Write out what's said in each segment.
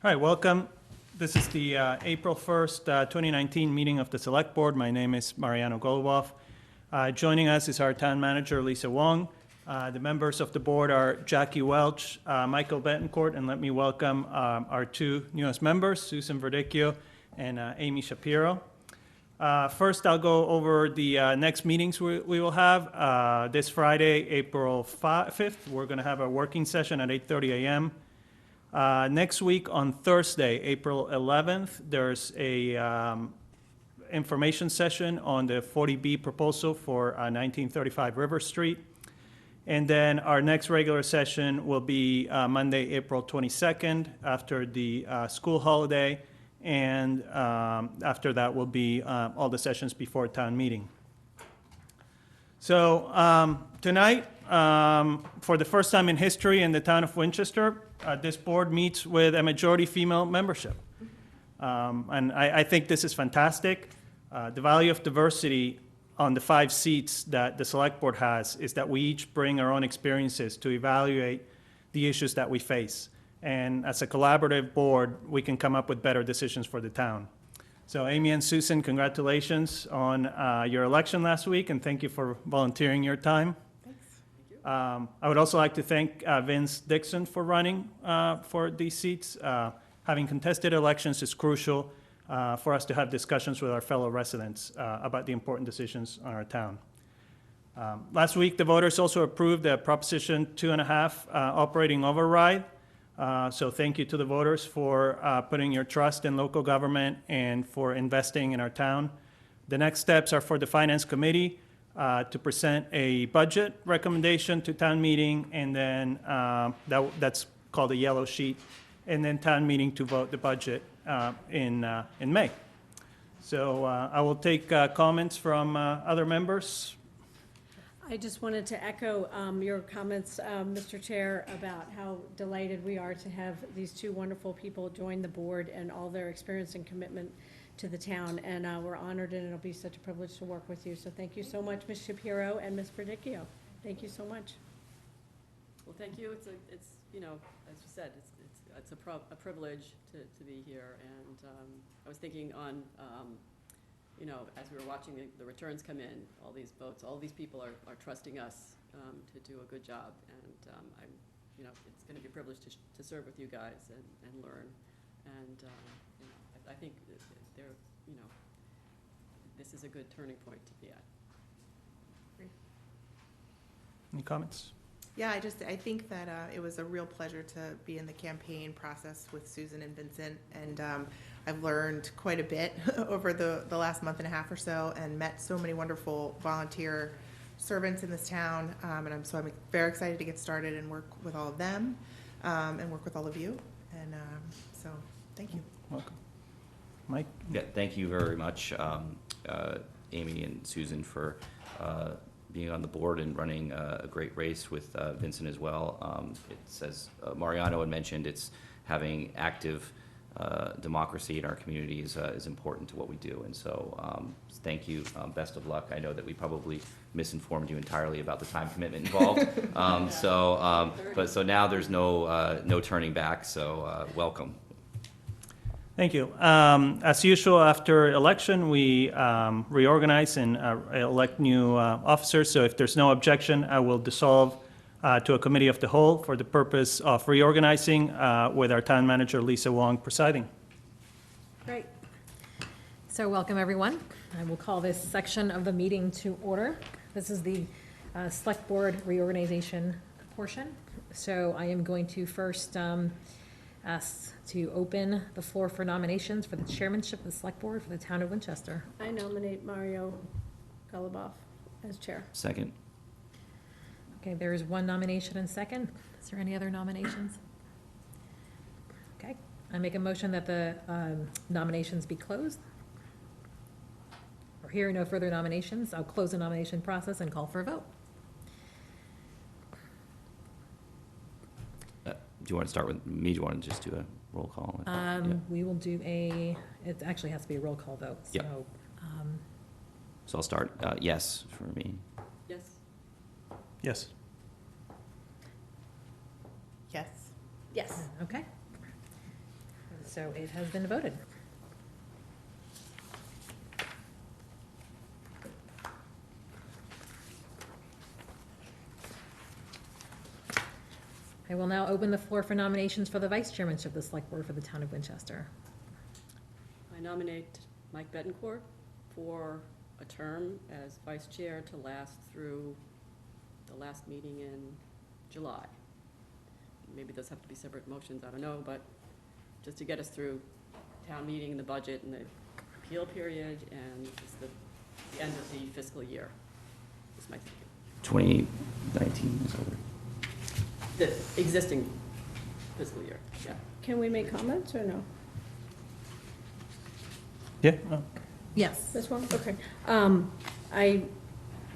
All right, welcome. This is the April 1st, 2019 meeting of the Select Board. My name is Mariano Golubov. Joining us is our town manager, Lisa Wong. The members of the board are Jackie Welch, Michael Betancourt, and let me welcome our two newest members, Susan Verdicchio and Amy Shapiro. First, I'll go over the next meetings we will have. This Friday, April 5th, we're going to have a working session at 8:30 a.m. Next week on Thursday, April 11th, there's a information session on the 40B proposal for 1935 River Street. And then our next regular session will be Monday, April 22nd, after the school holiday. And after that will be all the sessions before town meeting. So tonight, for the first time in history in the town of Winchester, this board meets with a majority female membership. And I think this is fantastic. The value of diversity on the 5 seats that the select board has is that we each bring our own experiences to evaluate the issues that we face. And as a collaborative board, we can come up with better decisions for the town. So Amy and Susan, congratulations on your election last week, and thank you for volunteering your time. I would also like to thank Vince Dixon for running for these seats. Having contested elections is crucial for us to have discussions with our fellow residents about the important decisions on our town. Last week, the voters also approved the Proposition 2.5 operating override. So thank you to the voters for putting your trust in local government and for investing in our town. The next steps are for the Finance Committee to present a budget recommendation to town meeting, and then that's called a yellow sheet, and then town meeting to vote the budget in May. So I will take comments from other members. I just wanted to echo your comments, Mr. Chair, about how delighted we are to have these two wonderful people join the board and all their experience and commitment to the town, and we're honored, and it'll be such a privilege to work with you. So thank you so much, Ms. Shapiro and Ms. Verdicchio. Thank you so much. Well, thank you. It's you know, as you said, it's a privilege to be here. And I was thinking on, you know, as we were watching the returns come in, all these votes, all these people are trusting us to do a good job. And I'm, you know, it's going to be a privilege to serve with you guys and learn. And you know, I think they're, you know, this is a good turning point to be at. Any comments? Yeah, I think that it was a real pleasure to be in the campaign process with Susan and Vincent, and I've learned quite a bit over the last month and a half or so, and met so many wonderful volunteer servants in this town, and I'm very excited to get started and work with all of them, and work with all of you, and so thank you. Welcome. Mike? Yeah, thank you very much, Amy and Susan, for being on the board and running a great race with Vincent as well. It's, as Mariano had mentioned, it's having active democracy in our communities is important to what we do. And so thank you. Best of luck. I know that we probably misinformed you entirely about the time commitment involved. So now there's no turning back. So welcome. Thank you. As usual, after election, we reorganize and elect new officers. So if there's no objection, I will dissolve to a committee of the whole for the purpose of reorganizing with our town manager, Lisa Wong, presiding. Great. So welcome, everyone. I will call this section of the meeting to order. This is the Select Board reorganization portion. So I am going to first ask to open the floor for nominations for the chairmanship of the Select Board for the town of Winchester. I nominate Mario Golubov as chair. Second. Okay, there is one nomination and second. Is there any other nominations? Okay, I make a motion that the nominations be closed. Or hearing no further nominations, I'll close the nomination process and call for a vote. Do you want to start with me? Do you want to just do a roll call? Yeah. We will do it actually has to be a roll call vote. So, Yep. So I'll start. Yes, for me. Yes. Yes. Yes. Yes. okay. So it has been voted. I will now open the floor for nominations for the vice chairmanship of the select board for the town of Winchester. I nominate Mike Betancourt for a term as vice chair to last through the last meeting in July. Maybe those have to be separate motions, I don't know, but just to get us through town meeting, the budget, and the appeal period, and just the end of the fiscal year, is my thinking. 2019 is over. The existing fiscal year, yeah. Can we make comments or no? Yeah? Yes. This one? Okay.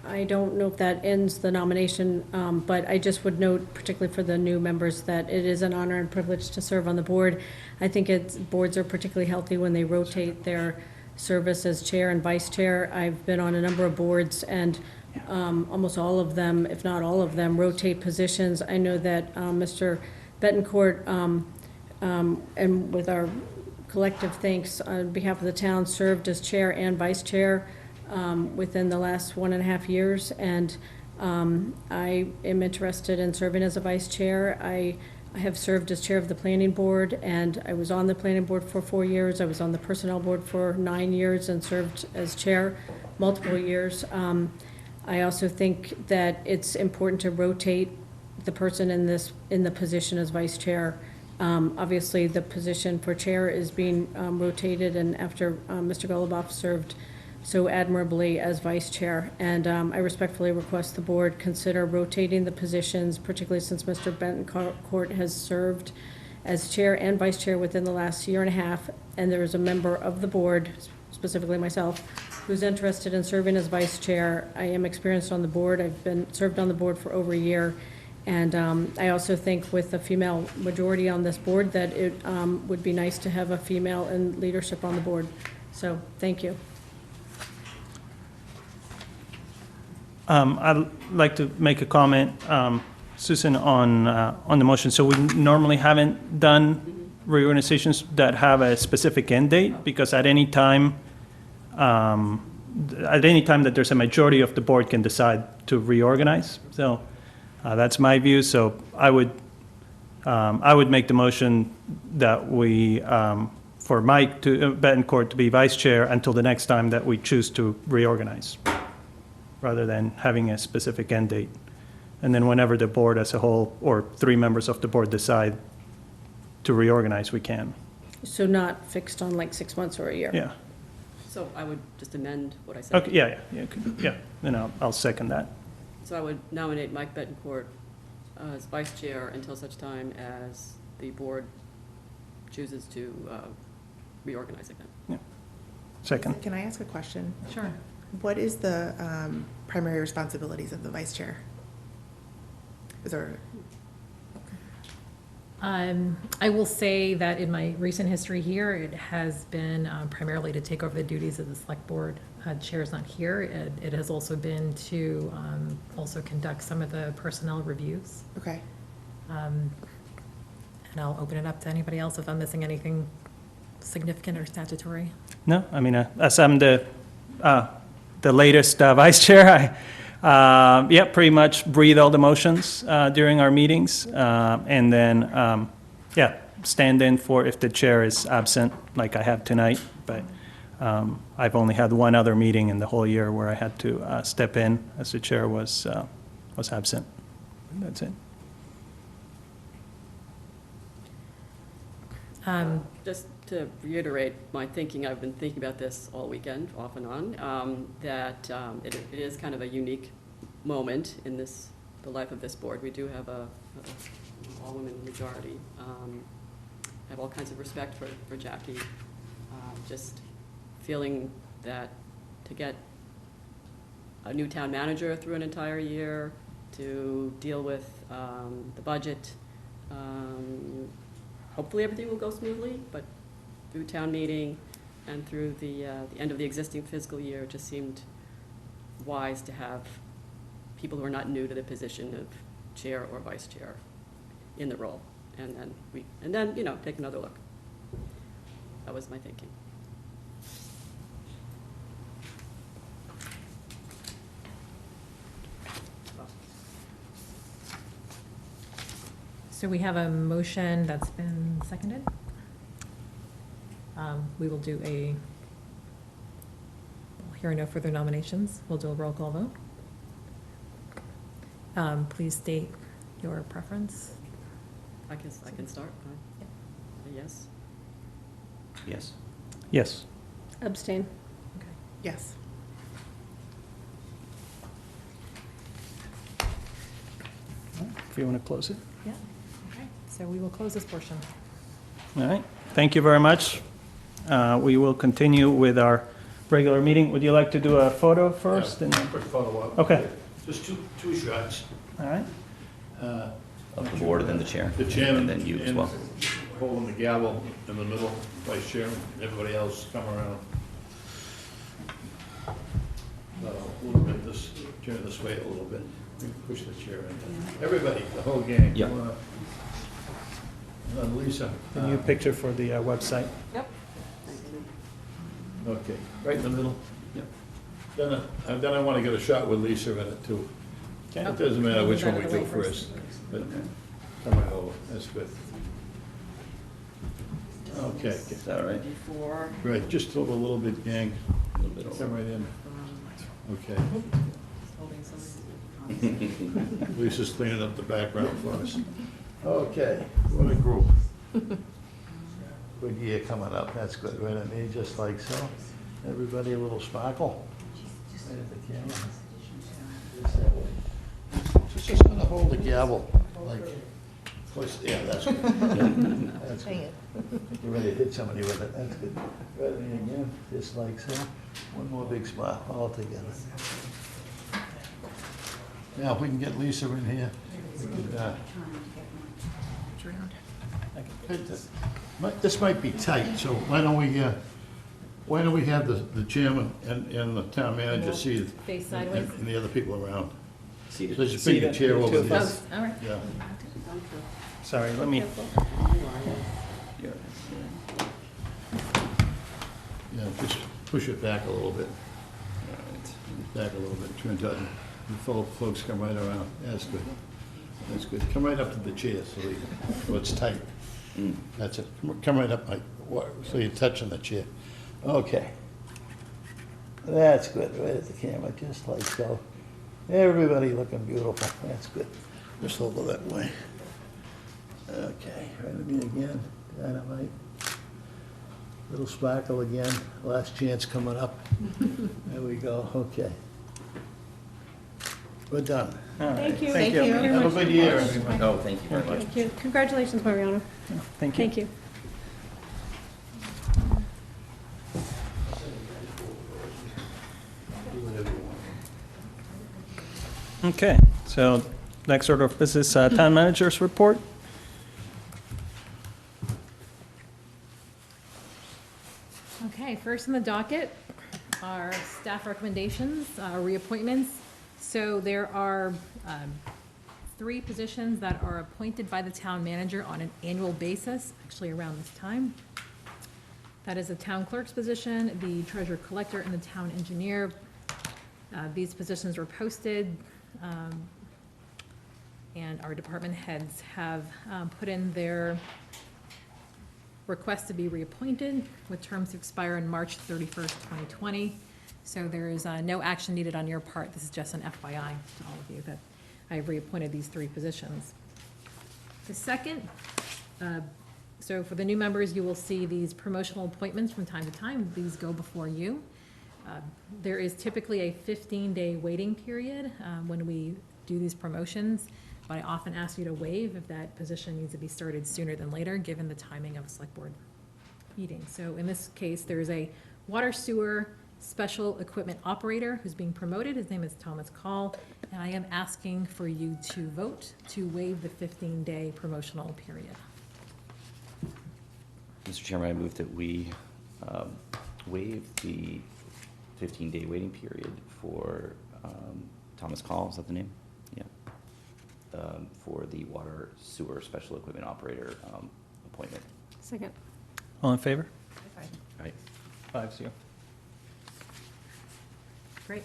I don't know if that ends the nomination, but I just would note, particularly for the new members, that it is an honor and privilege to serve on the board. I think boards are particularly healthy when they rotate their service as chair and vice chair. I've been on a number of boards, and almost all of them, if not all of them, rotate positions. I know that Mr. Betancourt, and with our collective thanks on behalf of the town, served as chair and vice chair within the last 1.5 years, and I am interested in serving as a vice chair. I have served as chair of the planning board, and I was on the planning board for 4 years. I was on the personnel board for 9 years and served as chair multiple years. I also think that it's important to rotate the person in the position as vice chair. Obviously, the position for chair is being rotated, and after Mr. Goluboff served so admirably as vice chair. And I respectfully request the board consider rotating the positions, particularly since Mr. Betancourt has served as chair and vice chair within the last 1.5 years, and there is a member of the board, specifically myself, who's interested in serving as vice chair. I am experienced on the board. I've served on the board for over a year. And I also think with a female majority on this board that it would be nice to have a female in leadership on the board. So, thank you. I'd like to make a comment, Susan, on the motion. So we normally haven't done reorganizations that have a specific end date, because at any time that there's a majority of the board can decide to reorganize. So that's my view. So I would make the motion that we, for Mike Betancourt to be vice chair until the next time that we choose to reorganize, rather than having a specific end date. And then whenever the board as a whole, or 3 members of the board decide to reorganize, we can. So not fixed on like 6 months or a year? Yeah. So I would just amend what I said. Okay, yeah. Then I'll second that. So I would nominate Mike Betancourt as vice chair until such time as the board chooses to reorganize again. Second. Can I ask a question? Sure. What is the primary responsibilities of the vice chair? Is there, I will say that in my recent history here, it has been primarily to take over the duties of the select board. Chair is not here. It has also been to also conduct some of the personnel reviews. okay. And I'll open it up to anybody else if I'm missing anything significant or statutory. No, I mean, as I'm the latest vice chair, I pretty much breathe all the motions during our meetings, and then, stand in for if the chair is absent, like I have tonight. But I've only had one other meeting in the whole year where I had to step in as the chair was absent. That's it. Just to reiterate my thinking, I've been thinking about this all weekend, off and on, that it is kind of a unique moment in the life of this board. We do have a all-women majority. I have all kinds of respect for Jackie. Just feeling that to get a new town manager through an entire year, to deal with the budget, hopefully everything will go smoothly, but through town meeting and through the end of the existing fiscal year, it just seemed wise to have people who are not new to the position of chair or vice chair in the role, and then take another look. That was my thinking. So we have a motion that's been seconded. We will do hearing no further nominations, we'll do a roll call vote. Please state your preference. I can start. Yes. Yes. Yes. Abstain. Okay. Yes. If you want to close it. Yeah, okay, so we will close this portion. All right, thank you very much. We will continue with our regular meeting. Would you like to do a photo first? And then- Quick follow-up. Okay, Just two shots. all right. Of the board and then the chair. The chairman. And then you as and well. Holding the gavel in the middle, vice chairman, everybody else come around. A little bit, turn this way a little bit, push the chair in. Everybody, the whole gang. Yep. come on up. And then Lisa. The new picture for the website. Okay, right in the middle. Yep. Then I want to get a shot with Lisa in it too. Okay. It doesn't matter which one we Move out do of the way first, but come on over, that's good. Okay, Is that all right? Before. right, just over a little bit, gang, A little bit over. come right in, okay. Holding something. Lisa's cleaning up the background for us. Okay, what a group. Good year coming up, that's good, right on me, just like so. Everybody a little sparkle. Right at the camera. Just gonna hold the gavel, like, yeah, that's good. That's good. You're ready to hit somebody with it, that's good. Right on me again, just like so. One more big smile, all together. Now, if we can get Lisa in here, we could, this might be tight, so why don't we have the chairman and the town manager seated? Face sideways. And the other people around. Seated. So just bring the chair over Two of there. us. All right. Yeah, Sorry, let me, Yeah. yeah, just push it back a little bit, All right. back a little bit, turn to, the folks come right around, that's good. That's good, come right up to the chair so it's tight. Mm. That's it, come right up, Mike, so you're touching the chair. Okay. That's good, right at the camera, just like so. Everybody looking beautiful, that's good. Just over that way. Okay, right at me again, dynamite. Little sparkle again, last chance coming up. There we go, okay. We're done. all right. Thank you. Thank you. Thank you very Have a much. good year, everyone. Oh, thank you very much. Thank you. Congratulations, Mariano. Thank you. Thank you. Okay, so next order of business, town manager's report. Okay, first in the docket are staff recommendations, reappointments. So there are 3 positions that are appointed by the town manager on an annual basis, actually around this time. That is the town clerk's position, the treasurer collector, and the town engineer. These positions were posted, and our department heads have put in their request to be reappointed with terms to expire on March 31st, 2020. So there is no action needed on your part. This is just an FYI to all of you that I have reappointed these 3 positions. The second, so for the new members, you will see these promotional appointments from time to time. These go before you. There is typically a 15-day waiting period when we do these promotions, but I often ask you to waive if that position needs to be started sooner than later, given the timing of a select board meeting. So in this case, there's a water sewer special equipment operator who's being promoted. His name is Thomas Call, and I am asking for you to vote to waive the 15-day promotional period. Mr. Chairman, I move that we waive the 15-day waiting period for Thomas Call, is that the name? Yeah. For the water sewer special equipment operator appointment. Second. All in favor? Right. 5-0. Great.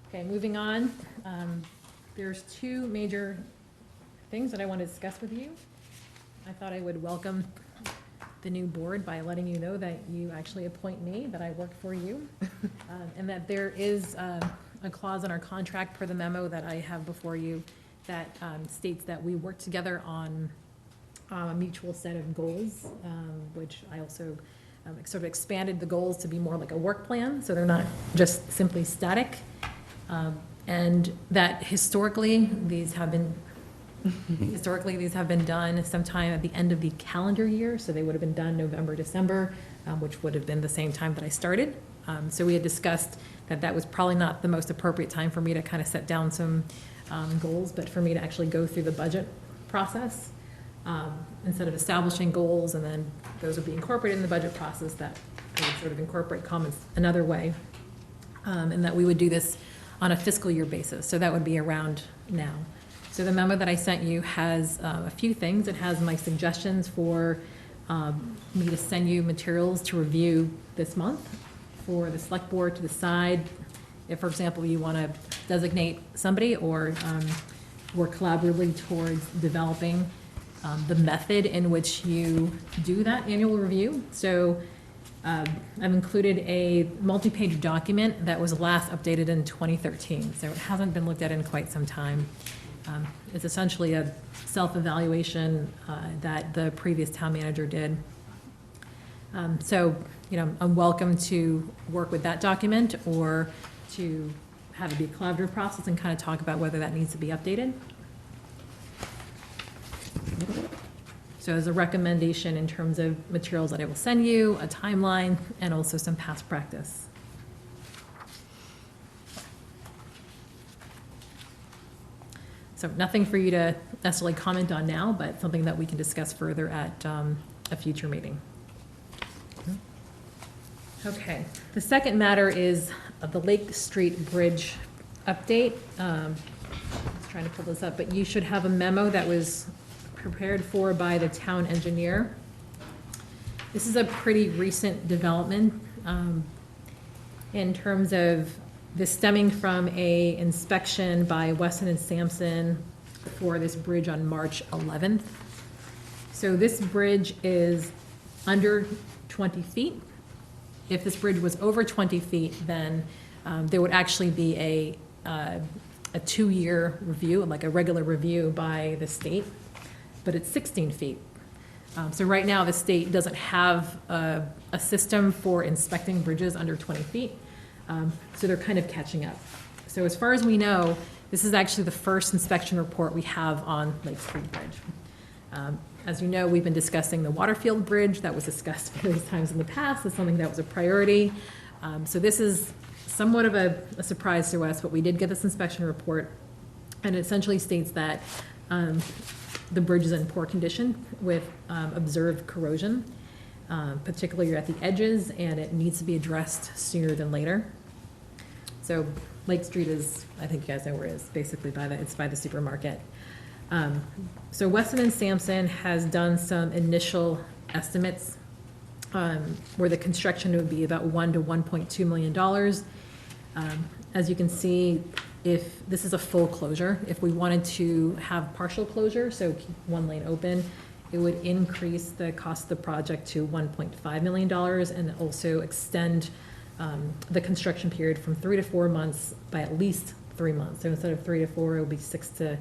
Okay, moving on. There's two major things that I want to discuss with you. I thought I would welcome the new board by letting you know that you actually appoint me, that I work for you, and that there is a clause in our contract per the memo that I have before you that states that we work together on a mutual set of goals, which I also sort of expanded the goals to be more like a work plan, so they're not just simply static. And that historically, these have been done sometime at the end of the calendar year, so they would have been done November, December, which would have been the same time that I started. So we had discussed that that was probably not the most appropriate time for me to kind of set down some goals, but for me to actually go through the budget process. Instead of establishing goals and then those would be incorporated in the budget process, that I would sort of incorporate comments another way. And that we would do this on a fiscal year basis, so that would be around now. So the memo that I sent you has a few things. It has my suggestions for me to send you materials to review this month for the select board to decide if, for example, you want to designate somebody or work collaboratively towards developing the method in which you do that annual review. So I've included a multi-page document that was last updated in 2013, so it hasn't been looked at in quite some time. It's essentially a self-evaluation that the previous town manager did. So, you know, I'm welcome to work with that document or to have it be a collaborative process and kind of talk about whether that needs to be updated. So as a recommendation in terms of materials that I will send you, a timeline, and also some past practice. So nothing for you to necessarily comment on now, but something that we can discuss further at a future meeting. Okay, the second matter is the Lake Street Bridge update. I was trying to pull this up, but you should have a memo that was prepared for by the town engineer. This is a pretty recent development in terms of this stemming from a inspection by Weston and Sampson for this bridge on March 11th. So this bridge is under 20 feet. If this bridge was over 20 feet, then there would actually be a 2-year review, like a regular review by the state, but it's 16 feet. So right now, the state doesn't have a system for inspecting bridges under 20 feet, so they're kind of catching up. So as far as we know, this is actually the first inspection report we have on Lake Street Bridge. As you know, we've been discussing the Waterfield Bridge. That was discussed various times in the past as something that was a priority. So this is somewhat of a surprise to us, but we did get this inspection report, and it essentially states that the bridge is in poor condition with observed corrosion, particularly at the edges, and it needs to be addressed sooner than later. So Lake Street is, I think you guys know where it is, basically it's by the supermarket. So Weston and Sampson has done some initial estimates where the construction would be about $1 to $1.2 million. As you can see, if this is a full closure, if we wanted to have partial closure, so keep one lane open, it would increase the cost of the project to $1.5 million and also extend the construction period from 3 to 4 months by at least 3 months. So instead of 3 to 4, it would be 6 to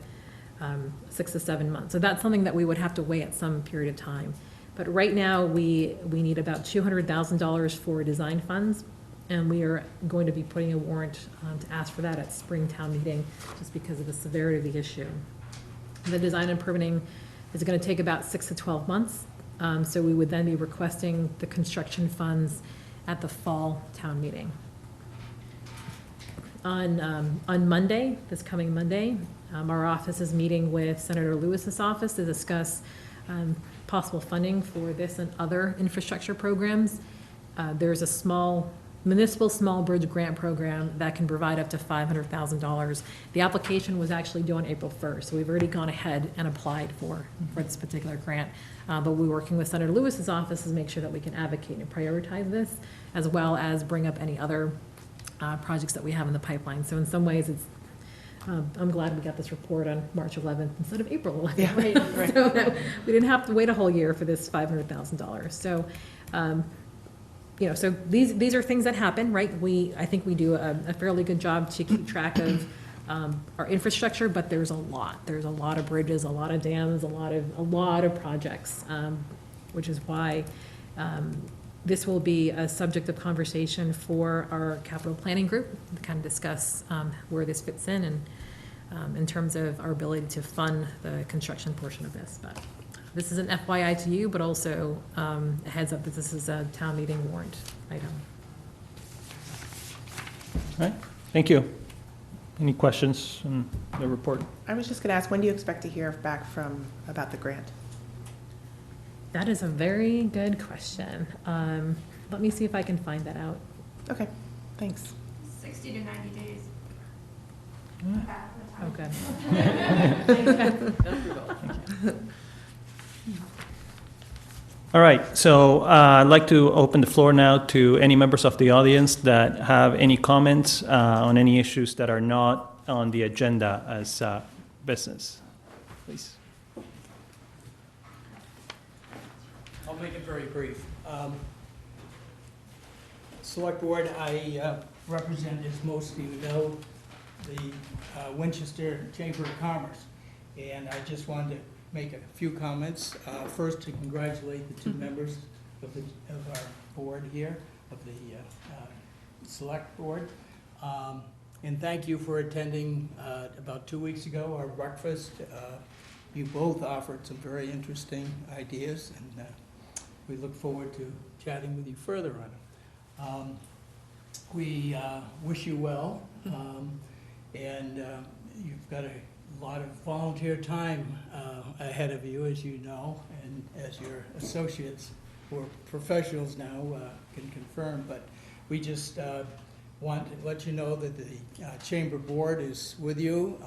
7 months. So that's something that we would have to weigh at some period of time. But right now, we need about $200,000 for design funds, and we are going to be putting a warrant to ask for that at spring town meeting, just because of the severity of the issue. The design and permitting is going to take about 6 to 12 months, so we would then be requesting the construction funds at the fall town meeting. On Monday, this coming Monday, our office is meeting with Senator Lewis's office to discuss possible funding for this and other infrastructure programs. There's a small municipal small bridge grant program that can provide up to $500,000. The application was actually due on April 1st, so we've already gone ahead and applied for this particular grant. But we're working with Senator Lewis's office to make sure that we can advocate and prioritize this, as well as bring up any other projects that we have in the pipeline. So in some ways, it's, I'm glad we got this report on March 11th instead of April 11th. Yeah, Right? So that we didn't have to wait a whole year for this $500,000. So, you know, so these are things that happen, right? I think we do a fairly good job to keep track of our infrastructure, but there's a lot. There's a lot of bridges, a lot of dams, a lot of projects, which is why this will be a subject of conversation for our capital planning group to kind of discuss where this fits in and in terms of our ability to fund the construction portion of this. But this is an FYI to you, but also a heads up that this is a town meeting warrant item. All right, thank you. Any questions on the report? I was just gonna ask, when do you expect to hear back about the grant? That is a very good question. Let me see if I can find that out. Okay, thanks. 60 to 90 days. Oh, good. All right, so I'd like to open the floor now to any members of the audience that have any comments on any issues that are not on the agenda as business. Please. I'll make it very brief. Select Board, I represent, as most of you know, the Winchester Chamber of Commerce. And I just wanted to make a few comments. First, to congratulate the two members of our board here, of the Select Board. And thank you for attending about 2 weeks ago, our breakfast. You both offered some very interesting ideas, and we look forward to chatting with you further on it. We wish you well, and you've got a lot of volunteer time ahead of you, as you know, and as your associates or professionals now can confirm. But we just want to let you know that the Chamber Board is with you,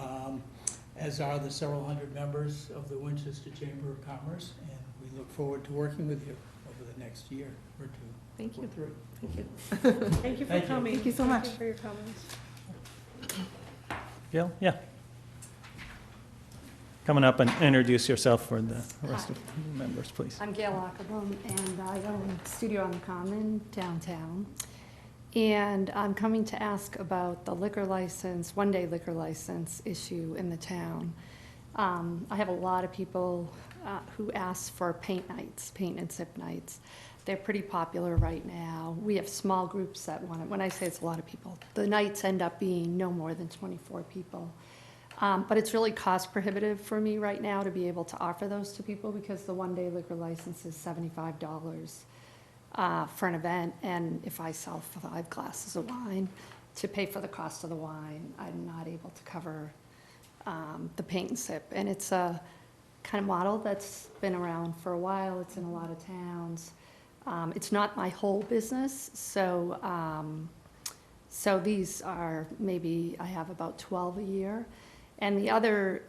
as are the several hundred members of the Winchester Chamber of Commerce, and we look forward to working with you over the next year or two. Thank you. or three. Thank you. Thank you for Thank you. coming. Thank you so much. Thank you for your comments. Gail? Yeah. Coming up and introduce yourself for the rest of the members, please. I'm Gail Ackerbaum, and I own Studio on the Common downtown. And I'm coming to ask about the liquor license, one-day liquor license issue in the town. I have a lot of people who ask for paint nights, paint and sip nights. They're pretty popular right now. We have small groups that want it. When I say it's a lot of people, the nights end up being no more than 24 people. But it's really cost prohibitive for me right now to be able to offer those to people, because the one-day liquor license is $75 for an event, and if I sell 5 glasses of wine, to pay for the cost of the wine, I'm not able to cover the paint and sip. And it's a kind of model that's been around for a while. It's in a lot of towns. It's not my whole business, so so these are, maybe I have about 12 a year. And the other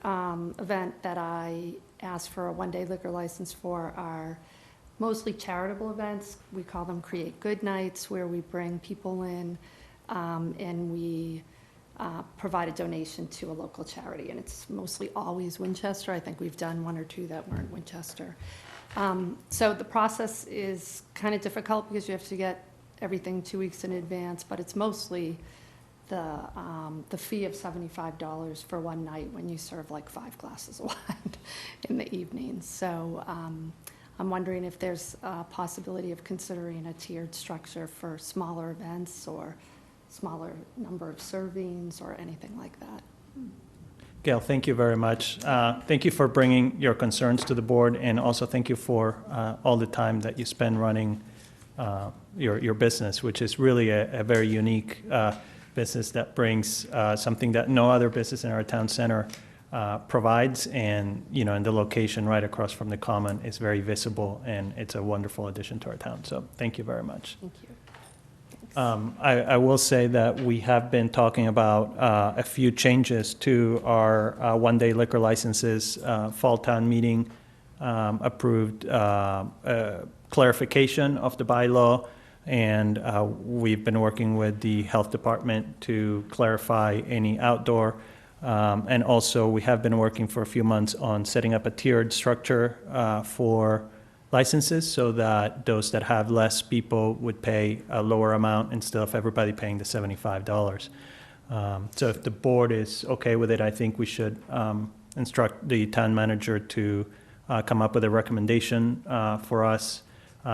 event that I asked for a one-day liquor license for are mostly charitable events. We call them Create Good Nights, where we bring people in and we provide a donation to a local charity. And it's mostly always Winchester. I think we've done 1 or 2 that weren't Winchester. So the process is kind of difficult because you have to get everything 2 weeks in advance, but it's mostly the fee of $75 for one night when you serve like 5 glasses of wine in the evening. So I'm wondering if there's a possibility of considering a tiered structure for smaller events or smaller number of servings or anything like that. Gail, thank you very much. Thank you for bringing your concerns to the board, and also thank you for all the time that you spend running your business, which is really a very unique business that brings something that no other business in our town center provides. And, you know, and the location right across from the common is very visible, and it's a wonderful addition to our town. So thank you very much. Thank you. I will say that we have been talking about a few changes to our one-day liquor licenses. Fall town meeting approved clarification of the bylaw, and we've been working with the health department to clarify any outdoor. And also, we have been working for a few months on setting up a tiered structure for licenses, so that those that have less people would pay a lower amount instead of everybody paying the $75. So if the board is okay with it, I think we should instruct the town manager to come up with a recommendation for us.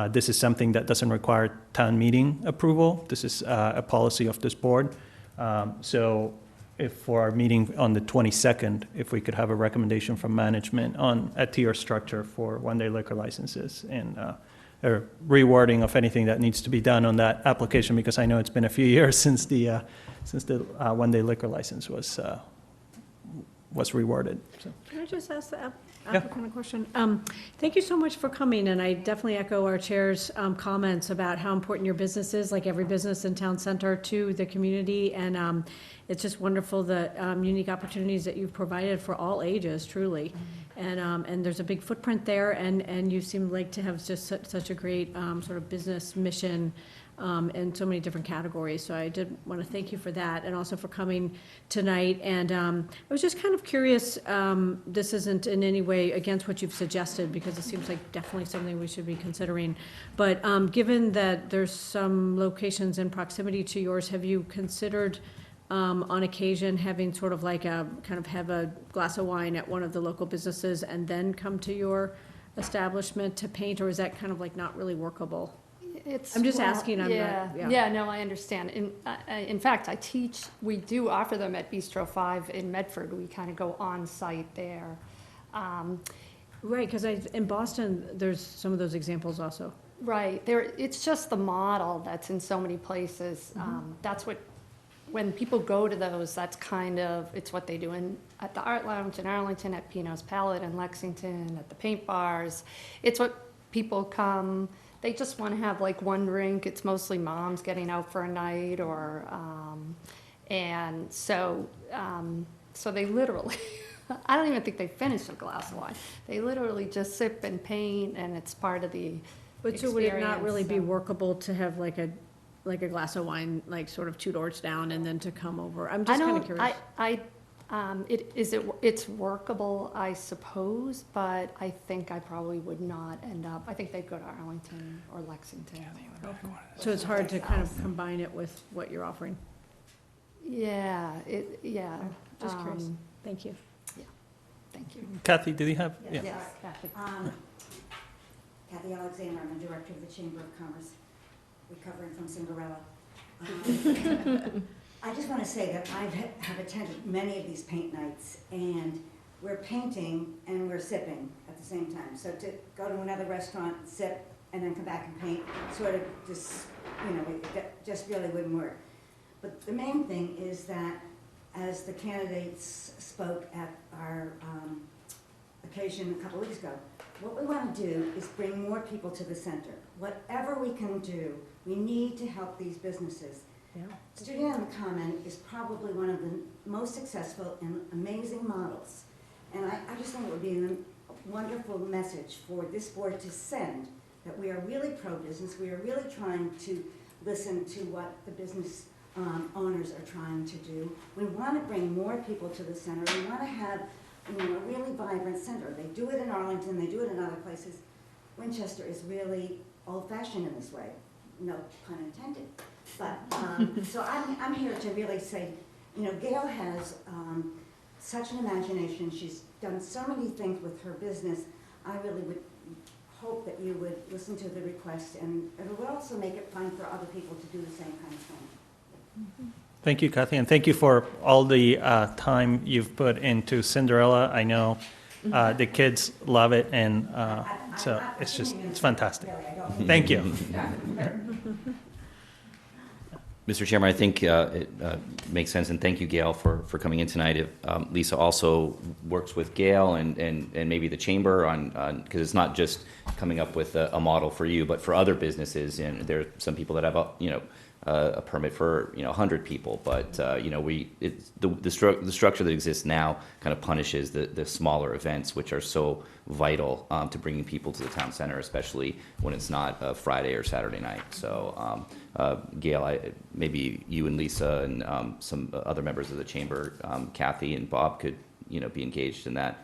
This is something that doesn't require town meeting approval. This is a policy of this board. So if for our meeting on the 22nd, if we could have a recommendation from management on a tier structure for one-day liquor licenses, and a rewording of anything that needs to be done on that application, because I know it's been a few years since the one-day liquor license was reworded. So. Can I just ask the applicant a question? Thank you so much for coming, and I definitely echo our chair's comments about how important your business is, like every business in town center, to the community, and it's just wonderful the unique opportunities that you've provided for all ages, truly. And there's a big footprint there, and you seem like to have just such a great sort of business mission in so many different categories. So I did want to thank you for that, and also for coming tonight. And I was just kind of curious, this isn't in any way against what you've suggested, because it seems like definitely something we should be considering. But given that there's some locations in proximity to yours, have you considered on occasion having sort of like have a glass of wine at one of the local businesses and then come to your establishment to paint, or is that kind of like not really workable? I'm just asking, I'm not- Yeah, no, I understand. In fact, we do offer them at Bistro 5 in Medford. We kind of go on-site there. Right, because in Boston, there's some of those examples also. Right, it's just the model that's in so many places. That's what, when people go to those, that's kind of, it's what they do at the Art Lounge in Arlington, at Pino's Palette in Lexington, at the paint bars. It's what people come, they just want to have like one drink. It's mostly moms getting out for a night, or, and so they literally, I don't even think they finish a glass of wine. They literally just sip and paint, and it's part of the But so would it not experience, really be so. workable to have like a glass of wine, like sort of 2 doors down, and then to come over? I'm just kind of curious. It's workable, I suppose, but I think I probably would not end up, I think they'd go to Arlington or Lexington. So it's hard to kind of combine it with what you're offering? Yeah, Just curious. Thank you. thank you. Kathy, did you have? Yeah. Yes, Kathy. Kathy Alexander, I'm the director of the Chamber of Commerce, recovering from Cinderella. I just want to say that I have attended many of these paint nights, and we're painting and we're sipping at the same time. So to go to another restaurant, sip, and then come back and paint, sort of just, it just really wouldn't work. But the main thing is that, as the candidates spoke at our occasion a couple weeks ago, what we want to do is bring more people to the center. Whatever we can do, we need to help these businesses. Yeah. Studio on the Common is probably one of the most successful and amazing models. And I just think it would be a wonderful message for this board to send, that we are really pro-business, we are really trying to listen to what the business owners are trying to do. We want to bring more people to the center. We want to have a really vibrant center. They do it in Arlington, they do it in other places. Winchester is really old-fashioned in this way, no pun intended. But, so I'm here to really say, Gail has such an imagination. She's done so many things with her business. I really would hope that you would listen to the request, and it would also make it fun for other people to do the same kind of thing. Thank you, Kathy, and thank you for all the time you've put into Cinderella. I know the kids love it, and so it's fantastic. Thank you. Mr. Chairman, I think it makes sense, and thank you, Gail, for coming in tonight. Lisa also works with Gail and maybe the chamber on, because it's not just coming up with a model for you, but for other businesses. And there are some people that have a permit for, 100 people, but, the structure that exists now kind of punishes the smaller events, which are so vital to bringing people to the town center, especially when it's not a Friday or Saturday night. So, Gail, maybe you and Lisa and some other members of the chamber, Kathy and Bob could, be engaged in that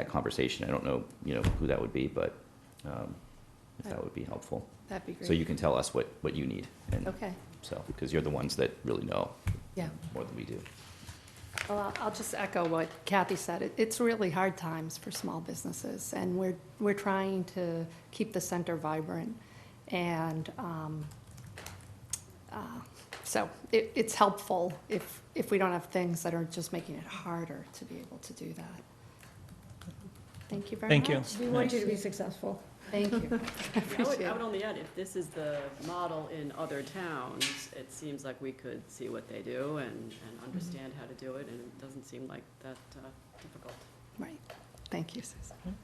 conversation. I don't know, who that would be, but if that would be helpful. That'd be great. So you can tell us what you need. And Okay, so, because you're the ones that really know yeah. more than we do. Well, I'll just echo what Kathy said. It's really hard times for small businesses, and we're trying to keep the center vibrant. And so it's helpful if we don't have things that are just making it harder to be able to do that. Thank you very much. Thank you. We want you to be successful. Thank you. I I appreciate would it. only add, if this is the model in other towns, it seems like we could see what they do and understand how to do it, and it doesn't seem like that difficult. Right. Thank you, Susan.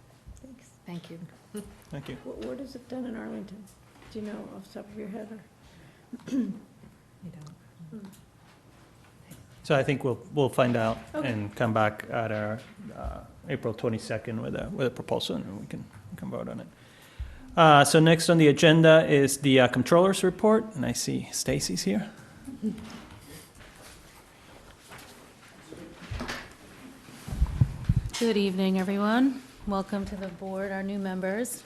Thanks. Thank you. Thank you. What is it done in Arlington? Do you know off the top of your head, or? You don't. So I think we'll find out Okay. and come back at our April 22nd with a proposal, and we can vote on it. So next on the agenda is the Controller's Report, and I see Stacy's here. Good evening, everyone. Welcome to the board, our new members.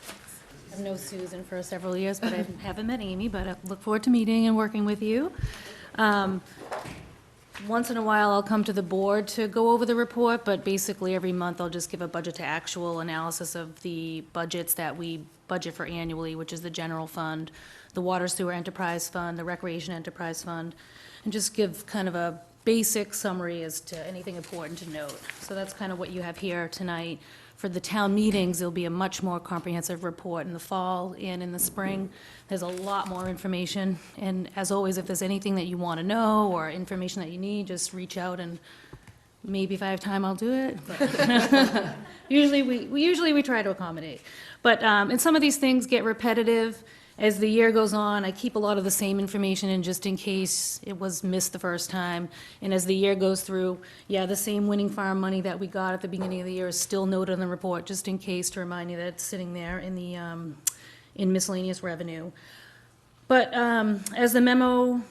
I've known Susan for several years, but I haven't met Amy, but I look forward to meeting and working with you. Once in a while, I'll come to the board to go over the report, but basically every month I'll just give a budget to actual analysis of the budgets that we budget for annually, which is the general fund, the water sewer enterprise fund, the recreation enterprise fund, and just give kind of a basic summary as to anything important to note. So that's kind of what you have here tonight. For the town meetings, there'll be a much more comprehensive report in the fall and in the spring. There's a lot more information, and as always, if there's anything that you want to know or information that you need, just reach out, and maybe if I have time, I'll do it. But usually, we try to accommodate. But, and some of these things get repetitive. As the year goes on, I keep a lot of the same information in just in case it was missed the first time. And as the year goes through, yeah, the same winning farm money that we got at the beginning of the year is still noted in the report, just in case, to remind you that it's sitting there in the, in miscellaneous revenue. But as the memo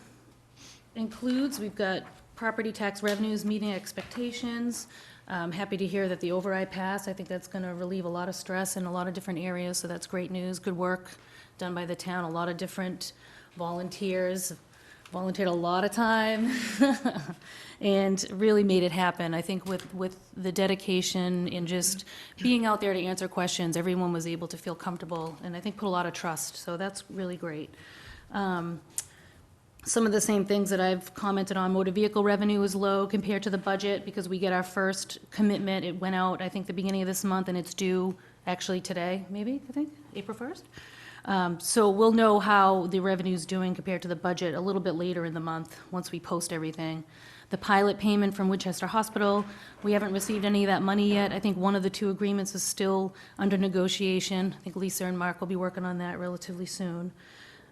includes, we've got property tax revenues meeting expectations. I'm happy to hear that the override passed. I think that's going to relieve a lot of stress in a lot of different areas, so that's great news. Good work done by the town. A lot of different volunteers volunteered a lot of time and really made it happen. I think with the dedication and just being out there to answer questions, everyone was able to feel comfortable and I think put a lot of trust. So that's really great. Some of the same things that I've commented on, motor vehicle revenue is low compared to the budget because we get our first commitment. It went out, I think, the beginning of this month, and it's due actually today, maybe, I think, April 1st. So we'll know how the revenue's doing compared to the budget a little bit later in the month, once we post everything. The pilot payment from Winchester Hospital, we haven't received any of that money yet. I think one of the two agreements is still under negotiation. I think Lisa and Mark will be working on that relatively soon.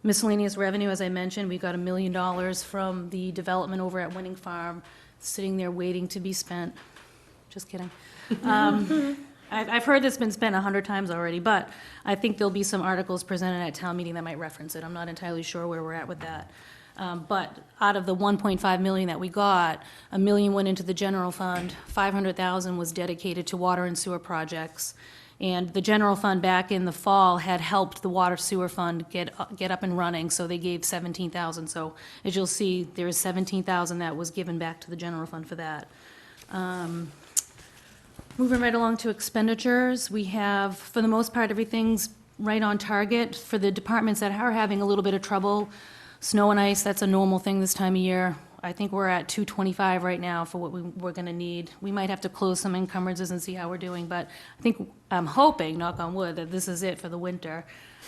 Miscellaneous revenue, as I mentioned, we got $1 million from the development over at Winning Farm, sitting there waiting to be spent. Just kidding. I've heard it's been spent 100 times already, but I think there'll be some articles presented at town meeting that might reference it. I'm not entirely sure where we're at with that. But out of the 1.5 million that we got, $1 million went into the general fund, 500,000 was dedicated to water and sewer projects. And the general fund back in the fall had helped the water sewer fund get up and running, so they gave 17,000. So as you'll see, there is 17,000 that was given back to the general fund for that. Moving right along to expenditures, we have, for the most part, everything's right on target. For the departments that are having a little bit of trouble, snow and ice, that's a normal thing this time of year. I think we're at 225 right now for what we're gonna need. We might have to close some encumbrances and see how we're doing, but I think, I'm hoping, knock on wood, that this is it for the winter.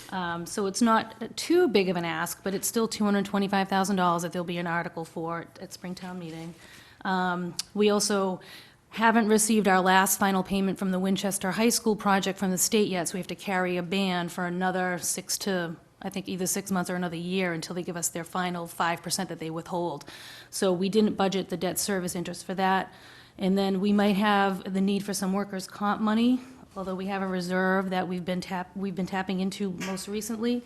So it's not too big of an ask, but it's still $225,000 that there'll be an article for at Springtown meeting. We also haven't received our last final payment from the Winchester High School project from the state yet, so we have to carry a ban for another I think, either 6 months or another year until they give us their final 5% that they withhold. So we didn't budget the debt service interest for that. And then we might have the need for some workers' comp money, although we have a reserve that we've been tapping into most recently.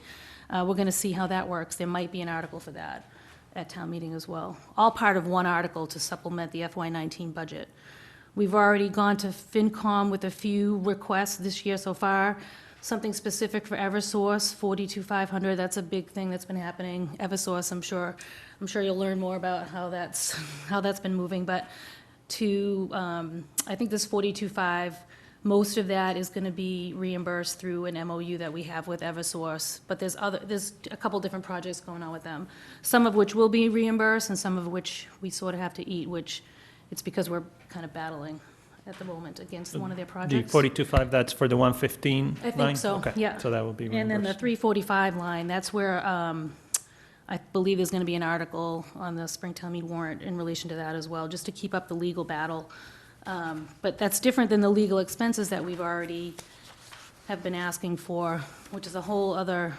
We're gonna see how that works. There might be an article for that at town meeting as well. All part of one article to supplement the FY19 budget. We've already gone to FinCom with a few requests this year so far. Something specific for Eversource, 42,500, that's a big thing that's been happening. Eversource, I'm sure you'll learn more about how that's been moving, but I think this 42.5, most of that is gonna be reimbursed through an MOU that we have with Eversource, but there's a couple different projects going on with them, some of which will be reimbursed and some of which we sort of have to eat, which it's because we're kind of battling at the moment against one of their The projects. 42.5, that's for the 115 I think line? so, Okay, yeah. so that will be And then the reimbursed. 345 line, that's where I believe there's going to be an article on the Springtown meet warrant in relation to that as well, just to keep up the legal battle. But that's different than the legal expenses that we've already have been asking for, which is a whole other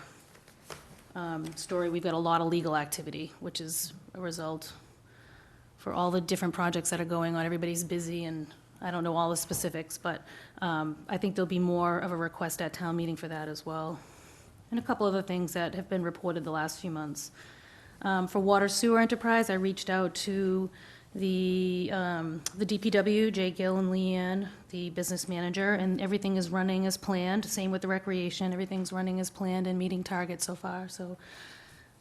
story. We've got a lot of legal activity, which is a result for all the different projects that are going on. Everybody's busy, and I don't know all the specifics, but I think there'll be more of a request at town meeting for that as well. And a couple other things that have been reported the last few months. For water sewer enterprise, I reached out to the DPW, Jay Gill and Leanne, the business manager, and everything is running as planned. Same with the recreation, everything's running as planned and meeting targets so far, so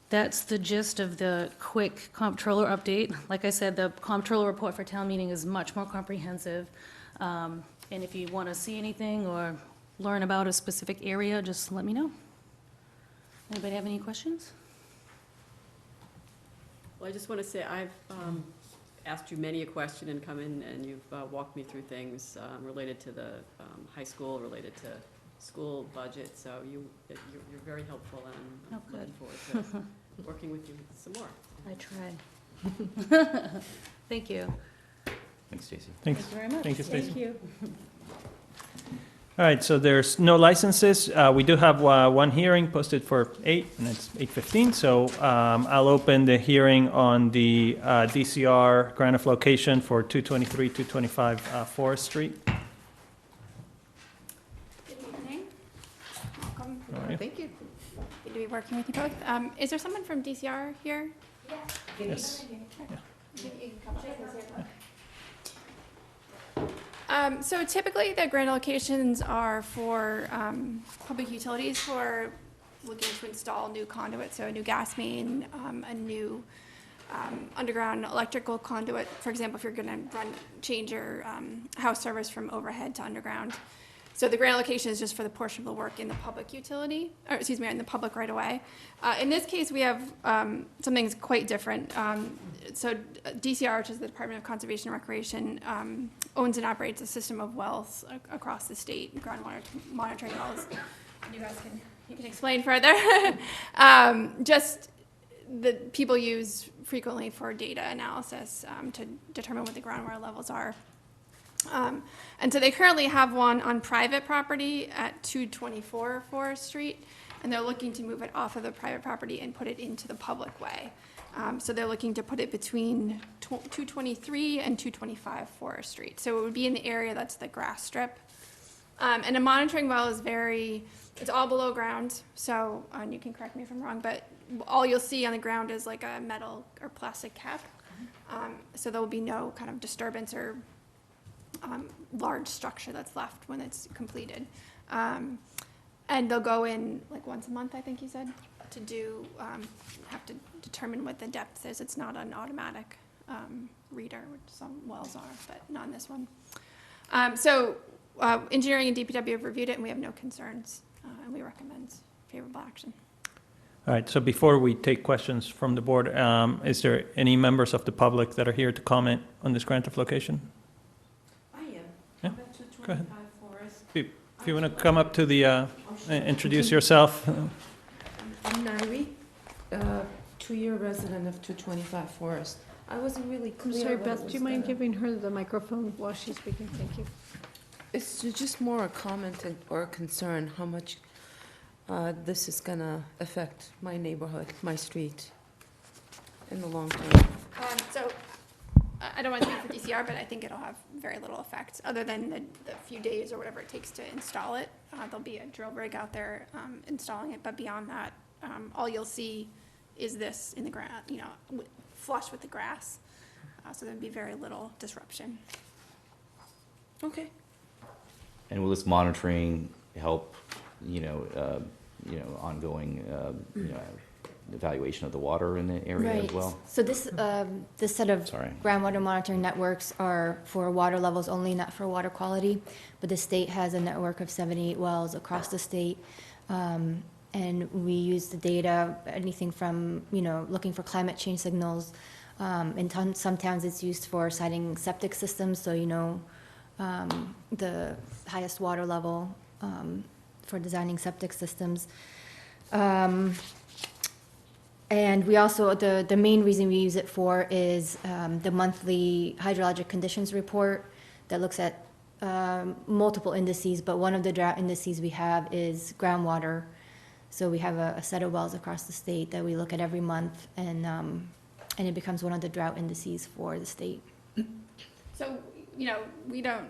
that's the gist of the quick comptroller update. Like I said, the comptroller report for town meeting is much more comprehensive. And if you want to see anything or learn about a specific area, just let me know. Anybody have any questions? Well, I just want to say, I've asked you many a question and come in, and you've walked me through things related to the high school, related to school budget, so you're very helpful, and I'm looking forward to working with you some more. I tried. Thank you. Thanks, Stacy. Thanks. Thank you very much. Thank you, Stacy. Thank you. All right, so there's no licenses. We do have one hearing posted for 8, and it's 8:15, so I'll open the hearing on the DCR grant of location for 223, 225 Forest Street. Good evening. Welcome. All right. Thank you. Good to be working with you both. Is there someone from DCR here? Yes. So typically, the grant allocations are for public utilities who are looking to install new conduit, so a new gas main, a new underground electrical conduit. For example, if you're going to change your house service from overhead to underground. So the grant allocation is just for the portion of the work in the public utility, or excuse me, in the public right away. In this case, we have something quite different. So DCR, which is the Department of Conservation and Recreation, owns and operates a system of wells across the state, groundwater monitoring wells. You guys can explain further. Just that people use frequently for data analysis to determine what the groundwater levels are. And so they currently have one on private property at 224 Forest Street, and they're looking to move it off of the private property and put it into the public way. So they're looking to put it between 223 and 225 Forest Street. So it would be in the area that's the grass strip. And a monitoring well is it's all below ground, so, and you can correct me if I'm wrong, but all you'll see on the ground is like a metal or plastic cap. So there will be no kind of disturbance or large structure that's left when it's completed. And they'll go in like once a month, I think you said, to have to determine what the depth is. It's not an automatic reader, which some wells are, but not in this one. So engineering and DPW have reviewed it, and we have no concerns, and we recommend favorable action. All right, so before we take questions from the board, is there any members of the public that are here to comment on this grant of location? Yeah, go ahead. If you want to come up to the, introduce yourself. I'm Nairi, 2-year resident of 225 Forest. I wasn't really I'm clear. sorry, what Beth, it do you was mind gonna- giving her the microphone while she's speaking? Thank you. It's just more a comment or a concern, how much this is gonna affect my neighborhood, my street, in the long term? So, I don't want to speak for DCR, but I think it'll have very little effect, other than the few days or whatever it takes to install it. There'll be a drill rig out there installing it, but beyond that, all you'll see is this in the ground, flush with the grass. So there'd be very little disruption. Okay. And will this monitoring help, ongoing, evaluation of the water in the area as Right. well? So this set of Sorry. groundwater monitoring networks are for water levels only, not for water quality. But the state has a network of 78 wells across the state. And we use the data, anything from, looking for climate change signals. In some towns, it's used for siting septic systems, so the highest water level for designing septic systems. And we also, the main reason we use it for is the monthly hydrologic conditions report that looks at multiple indices, but one of the drought indices we have is groundwater. So we have a set of wells across the state that we look at every month, and it becomes one of the drought indices for the state. So, we don't,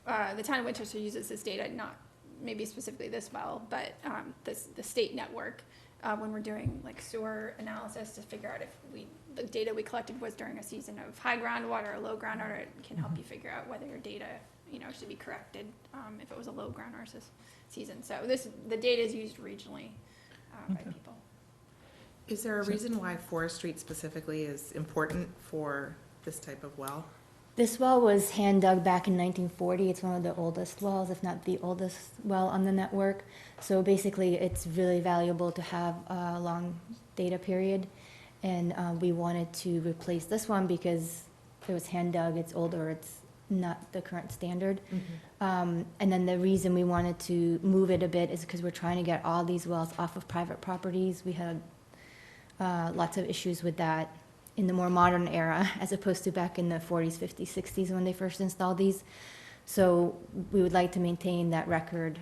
the town of Winchester uses this data, not maybe specifically this well, but the state network, when we're doing like sewer analysis to figure out if the data we collected was during a season of high groundwater or low groundwater, it can help you figure out whether your data, should be corrected if it was a low groundwater season. So the data is used regionally by people. Is there a reason why Forest Street specifically is important for this type of well? This well was hand dug back in 1940. It's one of the oldest wells, if not the oldest well on the network. So basically, it's really valuable to have a long data period. And we wanted to replace this one because it was hand dug, it's older, it's not the current standard. And then the reason we wanted to move it a bit is because we're trying to get all these wells off of private properties. We had lots of issues with that in the more modern era, as opposed to back in the 40s, 50s, 60s when they first installed these. So we would like to maintain that record.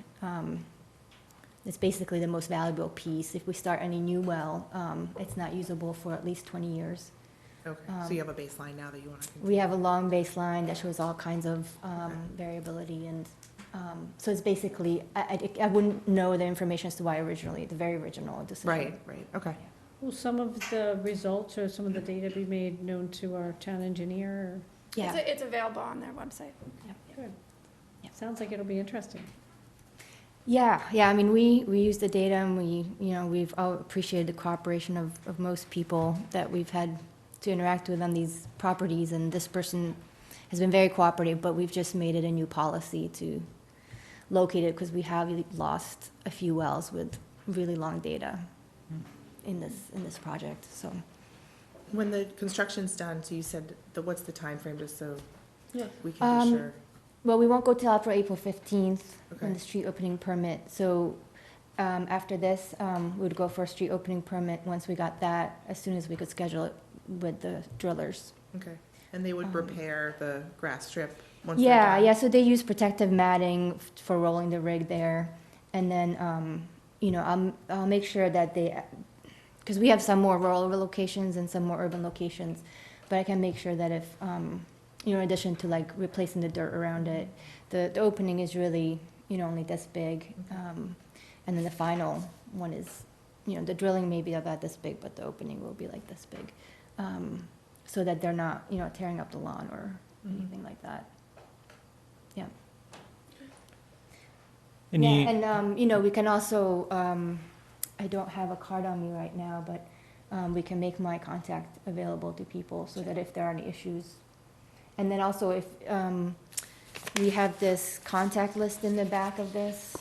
It's basically the most valuable piece. If we start any new well, it's not usable for at least 20 years. Okay, so you have a baseline now that you want to continue? We have a long baseline that shows all kinds of variability, and so it's basically, I wouldn't know the information as to why originally, the very original decision. Right, okay. Will some of the results or some of the data be made known to our town engineer? Or? Yeah. It's available on their website. Good. Yep. Sounds like it'll be interesting. Yeah, I mean, we use the data, and we've all appreciated the cooperation of most people that we've had to interact with on these properties, and this person has been very cooperative, but we've just made it a new policy to locate it because we have lost a few wells with really long data in this project, so. When the construction's done, so you said, what's the time frame, just so we can be sure? Well, we won't go till after April 15th Okay. on the street opening permit. So after this, we would go for a street opening permit once we got that, as soon as we could schedule it with the drillers. Okay, and they would repair the grass strip once they're done? Yeah, so they use protective matting for rolling the rig there. And then, I'll make sure that because we have some more rural locations and some more urban locations, but I can make sure that if, in addition to like replacing the dirt around it, the opening is really, only this big. And then the final one is, the drilling may be about this big, but the opening will be like this big. So that they're not, tearing up the lawn or anything like that. Yeah. And we can also, I don't have a card on me right now, but we can make my contact available to people so that if there are any issues. And then also if we have this contact list in the back of this,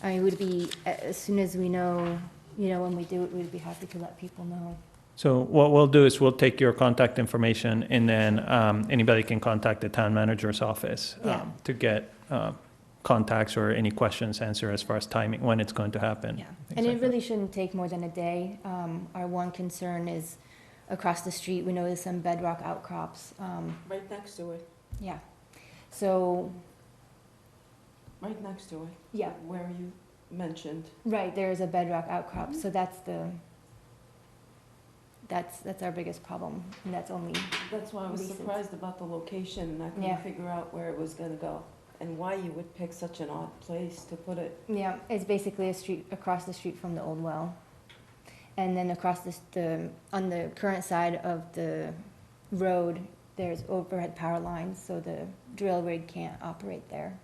it would be, as soon as we know, when we do it, we'd be happy to let people know. So what we'll do is we'll take your contact information, and then anybody can contact the town manager's office to get contacts or any questions answered as far as timing, when it's going to happen. Yeah, things and like it really shouldn't take more than a day. Our one concern is across the street, we know there's some bedrock outcrops. Right next to it, Yeah, so, right next to it. yeah, Where are you? mentioned. Right, there is a bedrock outcrop, so that's our biggest problem, and that's only, That's why I was Recent. surprised about the location, and I Yeah. couldn't figure out where it was gonna go, and why you would pick such an odd place to put it. yeah, it's basically a street, across the street from the old well. And then across on the current side of the road, there's overhead power lines, so the drill rig can't operate there.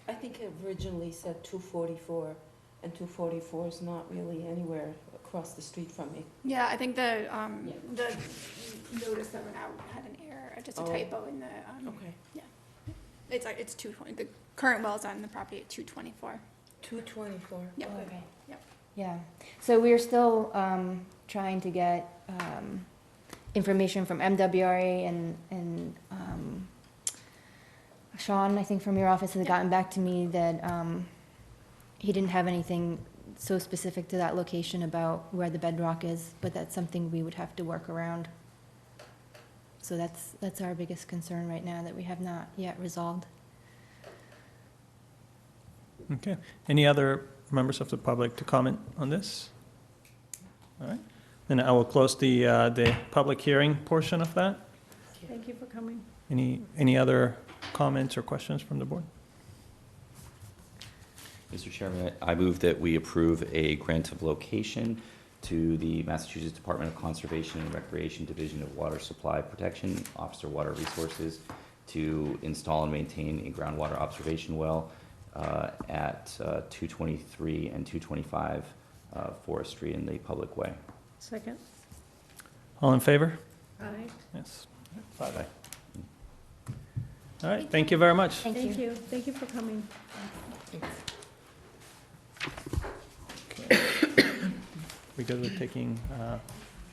I think it originally said 244, and 244 is not really anywhere across the street from me. Yeah, I think the notice that went out had an error, just a Oh. typo in the, Okay. it's 220, the current well's on the property at 224. 224. Yep. Oh, okay. Yep. Yeah, so we're still trying to get information from MWRA and Sean, I think from your office, has gotten back to me that he didn't have anything so specific to that location about where the bedrock is, but that's something we would have to work around. So that's our biggest concern right now, that we have not yet resolved. Okay. Any other members of the public to comment on this? All right. Then I will close the public hearing portion of that. Thank you for coming. Any other comments or questions from the board? Mr. Chairman, I move that we approve a grant of location to the Massachusetts Department of Conservation and Recreation Division of Water Supply Protection, Officer Water Resources, to install and maintain a groundwater observation well at 223 and 225 Forest Street in the public way. Second? All in favor? Aye. Yes. 5-0. All right, thank you very much. Thank you. Thank you for coming. We good with taking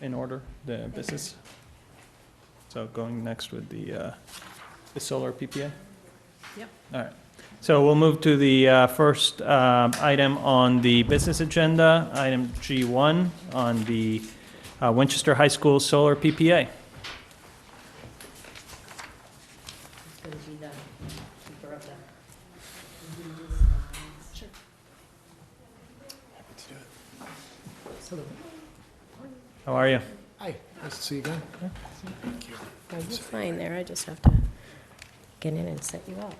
in order the business? So going next with the solar PPA? Yep. All right. So we'll move to the first item on the business agenda, item G1 on the Winchester High School solar PPA. How are you? Hi, nice to see you again. No, you're fine there, I just have to get in and set you up.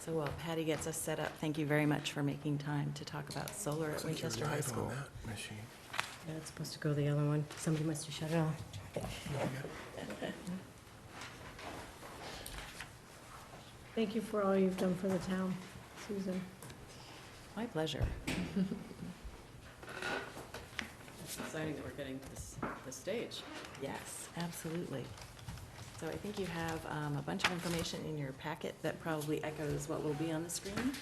So while Patty gets us set up, thank you very much for making time to talk about solar at Winchester High School. Yeah, it's supposed to go the other one. Somebody must have shut it off. Thank you for all you've done for the town, Susan. My pleasure. It's exciting that we're getting this stage. Yes, absolutely. So I think you have a bunch of information in your packet that probably echoes what will be on the screen.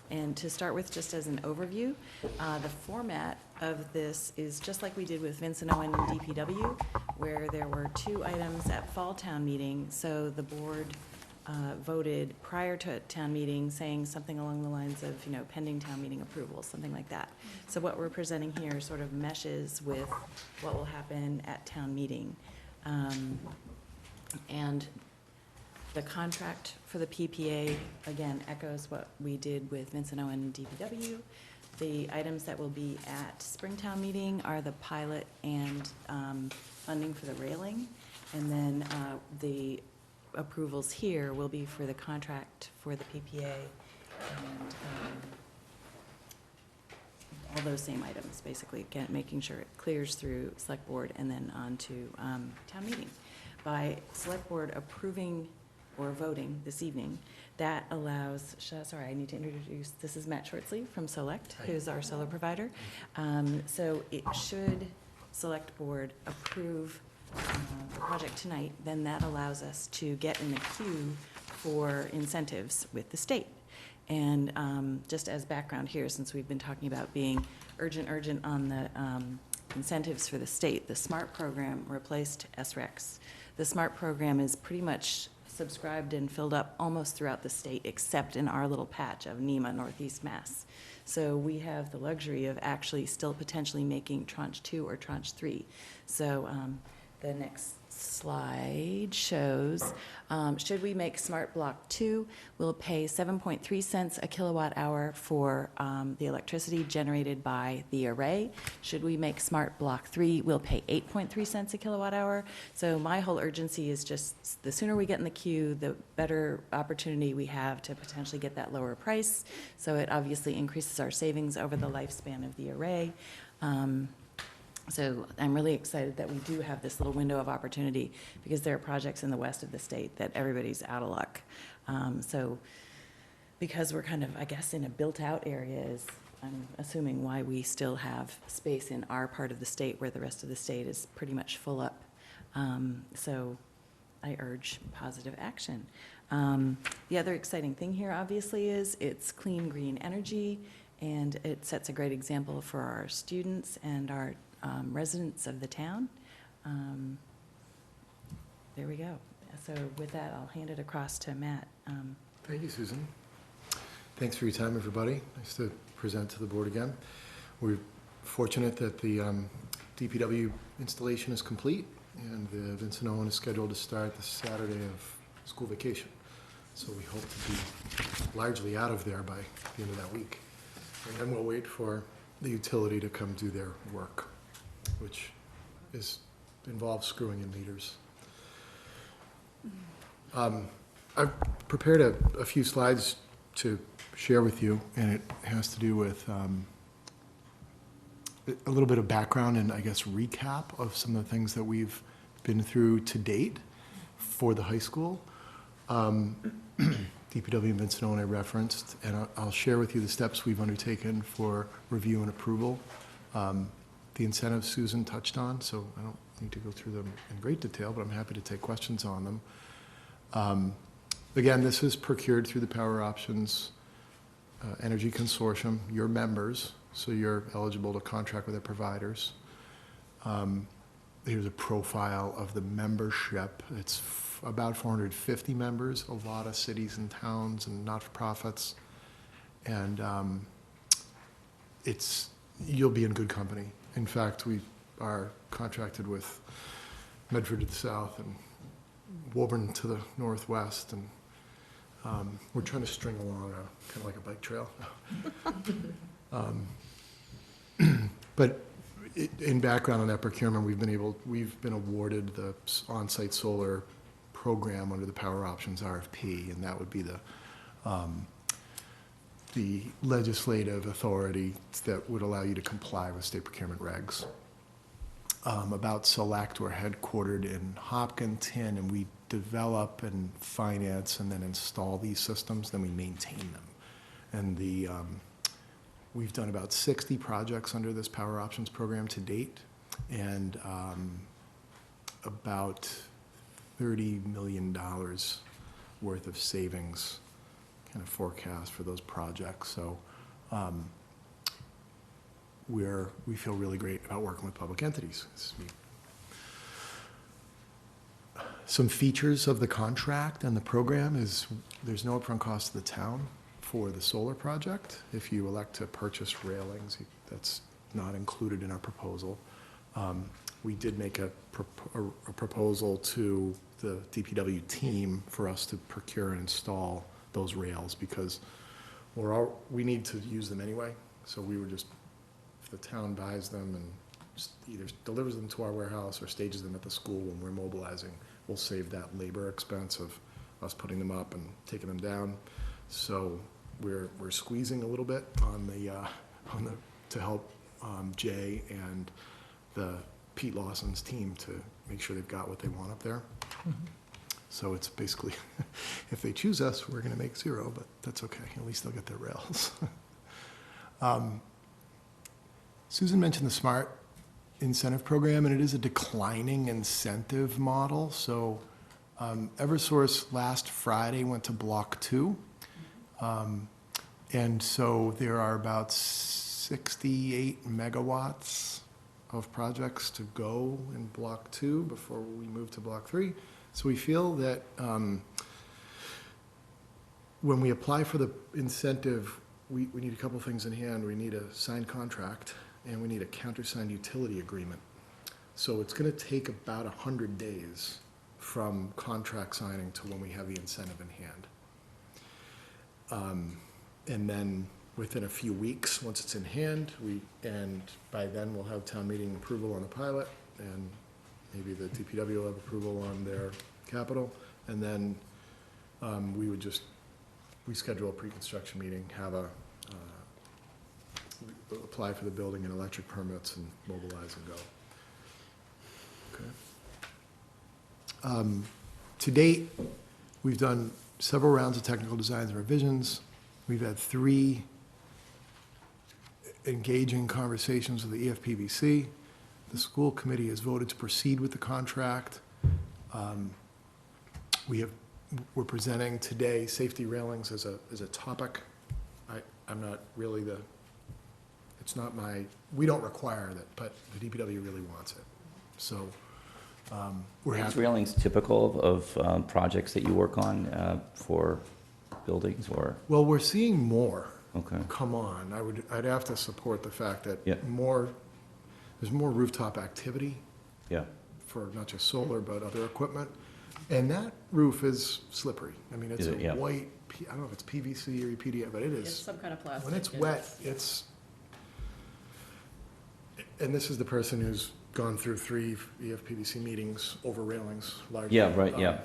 And to start with, just as an overview, the format of this is just like we did with Vincent Owen and DPW, where there were 2 items at fall town meeting. So the board voted prior to town meeting, saying something along the lines of, pending town meeting approval, something like that. So what we're presenting here sort of meshes with what will happen at town meeting. And the contract for the PPA, again, echoes what we did with Vincent Owen and DPW. The items that will be at Springtown meeting are the pilot and funding for the railing. And then the approvals here will be for the contract for the PPA and all those same items, basically, again, making sure it clears through select board and then on to town meeting. By select board approving or voting this evening, that allows, sorry, I need to introduce, this is Matt Shortley from Select, who's our solar provider. So it should select board approve the project tonight, then that allows us to get in the queue for incentives with the state. And just as background here, since we've been talking about being urgent on the incentives for the state, the SMART program replaced SREX. The SMART program is pretty much subscribed and filled up almost throughout the state, except in our little patch of NEMA, Northeast Mass. So we have the luxury of actually still potentially making tranche 2 or tranche 3. So the next slide shows, should we make Smart Block 2, we'll pay 7.3 cents a kilowatt hour for the electricity generated by the array. Should we make Smart Block 3, we'll pay 8.3 cents a kilowatt hour. So my whole urgency is just the sooner we get in the queue, the better opportunity we have to potentially get that lower price. So it obviously increases our savings over the lifespan of the array. So I'm really excited that we do have this little window of opportunity, because there are projects in the west of the state that everybody's out of luck. So because we're kind of, I guess, in a built-out area is, I'm assuming, why we still have space in our part of the state where the rest of the state is pretty much full up. So I urge positive action. The other exciting thing here, obviously, is it's clean, green energy, and it sets a great example for our students and our residents of the town. There we go. So with that, I'll hand it across to Matt. Thank you, Susan. Thanks for your time, everybody. Nice to present to the board again. We're fortunate that the DPW installation is complete, and the Vincent Owen is scheduled to start the Saturday of school vacation. So we hope to be largely out of there by the end of that week. And then we'll wait for the utility to come do their work, which involves screwing in meters. I've prepared a few slides to share with you, and it has to do with a little bit of background and, I guess, recap of some of the things that we've been through to date for the high school. DPW and Vincent Owen I referenced, and I'll share with you the steps we've undertaken for review and approval. The incentives Susan touched on, so I don't need to go through them in great detail, but I'm happy to take questions on them. Again, this is procured through the Power Options Energy Consortium, your members, so you're eligible to contract with their providers. Here's a profile of the membership. It's about 450 members, a lot of cities and towns and not-for-profits, and you'll be in good company. In fact, we are contracted with Medford to the south and Woburn to the northwest, and we're trying to string along kind of like a bike trail. But in background on that procurement, we've been awarded the on-site solar program under the Power Options RFP, and that would be the legislative authority that would allow you to comply with state procurement regs. About Select, we're headquartered in Hopkinton, and we develop and finance and then install these systems, then we maintain them. And we've done about 60 projects under this Power Options program to date, and about $30 million worth of savings kind of forecast for those projects. So we feel really great about working with public entities. Some features of the contract and the program is there's no upfront cost to the town for the solar project. If you elect to purchase railings, that's not included in our proposal. We did make a proposal to the DPW team for us to procure and install those rails, because we need to use them anyway. So we were just, if the town buys them and just either delivers them to our warehouse or stages them at the school when we're mobilizing, we'll save that labor expense of us putting them up and taking them down. So we're squeezing a little bit on the to help Jay and the Pete Lawson's team to make sure they've got what they want up there. Mm-hmm. So it's basically, if they choose us, we're going to make zero, but that's okay. At least they'll get their rails. Susan mentioned the SMART incentive program, and it is a declining incentive model. So Eversource last Friday went to block 2. And so there are about 68 megawatts of projects to go in block 2 before we move to block 3. So we feel that when we apply for the incentive, we need a couple things in hand. We need a signed contract, and we need a countersigned utility agreement So it's gonna take about 100 days from contract signing to when we have the incentive in hand. And then within a few weeks, once it's in hand, and by then we'll have town meeting approval on the pilot, and maybe the DPW will have approval on their capital, and then we schedule a pre-construction meeting, have apply for the building and electric permits and mobilize and go. Okay. To date, we've done several rounds of technical designs and revisions. We've had 3 engaging conversations with the EFPBC. The school committee has voted to proceed with the contract. We're presenting today safety railings as a topic. I'm not really we don't require that, but the DPW really wants it. So we're Are these happy. railings typical of projects that you work on for buildings, or? Well, we're seeing more Okay. come on. I'd have to support the fact that Yeah. there's more rooftop activity Yeah. for not just solar, but other equipment. And that roof is slippery. I mean, it's Is a it? Yeah. white, I don't know if it's PVC or EPDM, but it It's is. some kind of plastic. When it's and wet, and this is the person who's gone through 3 EFPBC meetings over railings, large. Yeah, right, yeah.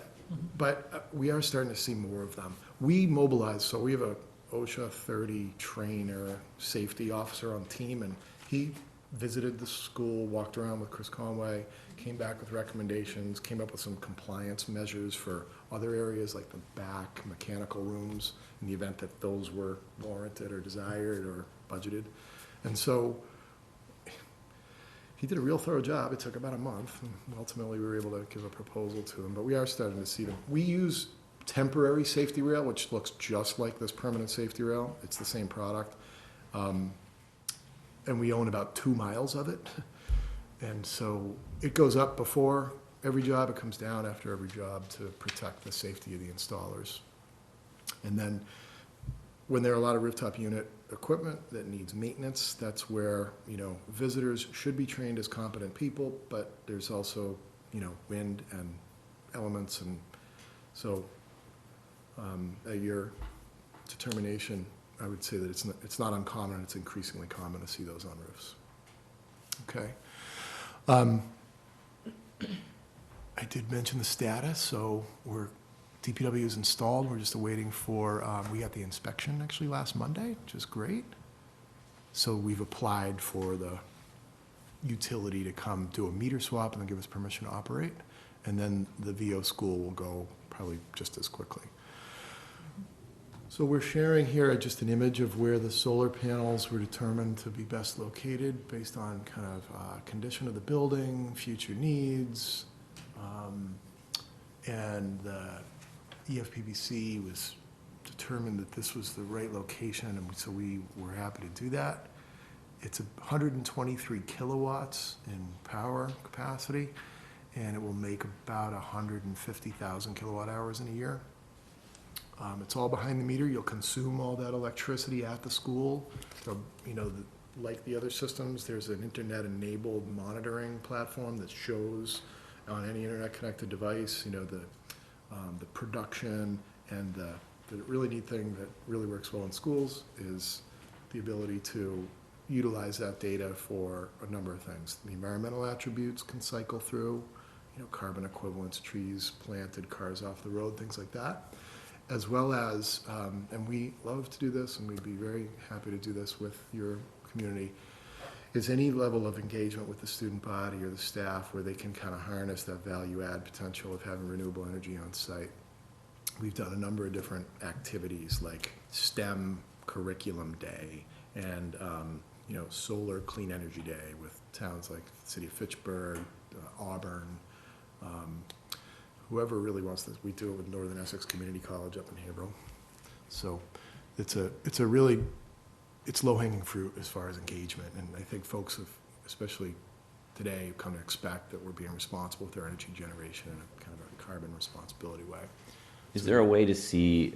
But we are starting to see more of them. We mobilize, so we have a OSHA 30 trainer, safety officer on team, and he visited the school, walked around with Chris Conway, came back with recommendations, came up with some compliance measures for other areas like the back mechanical rooms in the event that those were warranted or desired or budgeted. And so he did a real thorough job. It took about a month, and ultimately we were able to give a proposal to him, but we are starting to see them. We use temporary safety rail, which looks just like this permanent safety rail. It's the same product. And we own about 2 miles of it. And so it goes up before every job, it comes down after every job to protect the safety of the installers. And then when there are a lot of rooftop unit equipment that needs maintenance, that's where, visitors should be trained as competent people, but there's also, wind and elements. And so at your determination, I would say that it's not uncommon, it's increasingly common to see those on roofs. Okay. I did mention the status, so DPW is installed, we're just awaiting for, we got the inspection actually last Monday, which is great. So we've applied for the utility to come do a meter swap and then give us permission to operate. And then the VO school will go probably just as quickly. So we're sharing here just an image of where the solar panels were determined to be best located based on kind of condition of the building, future needs, and the EFPBC was determined that this was the right location, and so we were happy to do that. It's 123 kilowatts in power capacity, and it will make about 150,000 kilowatt hours in a year. It's all behind the meter. You'll consume all that electricity at the school. So, like the other systems, there's an internet-enabled monitoring platform that shows on any internet-connected device, the production. And the really neat thing that really works well in schools is the ability to utilize that data for a number of things. The environmental attributes can cycle through, carbon equivalents, trees planted, cars off the road, things like that. As well as, and we love to do this, and we'd be very happy to do this with your community, is any level of engagement with the student body or the staff where they can kind of harness that value add potential of having renewable energy on site. We've done a number of different activities like STEM Curriculum Day and Solar Clean Energy Day with towns like the city of Fitchburg, Auburn, whoever really wants this. We do it with Northern Essex Community College up in Haverhill. So it's low-hanging fruit as far as engagement, and I think folks have, especially today, come to expect that we're being responsible with their energy generation in a kind of a carbon responsibility way. Is there a way to see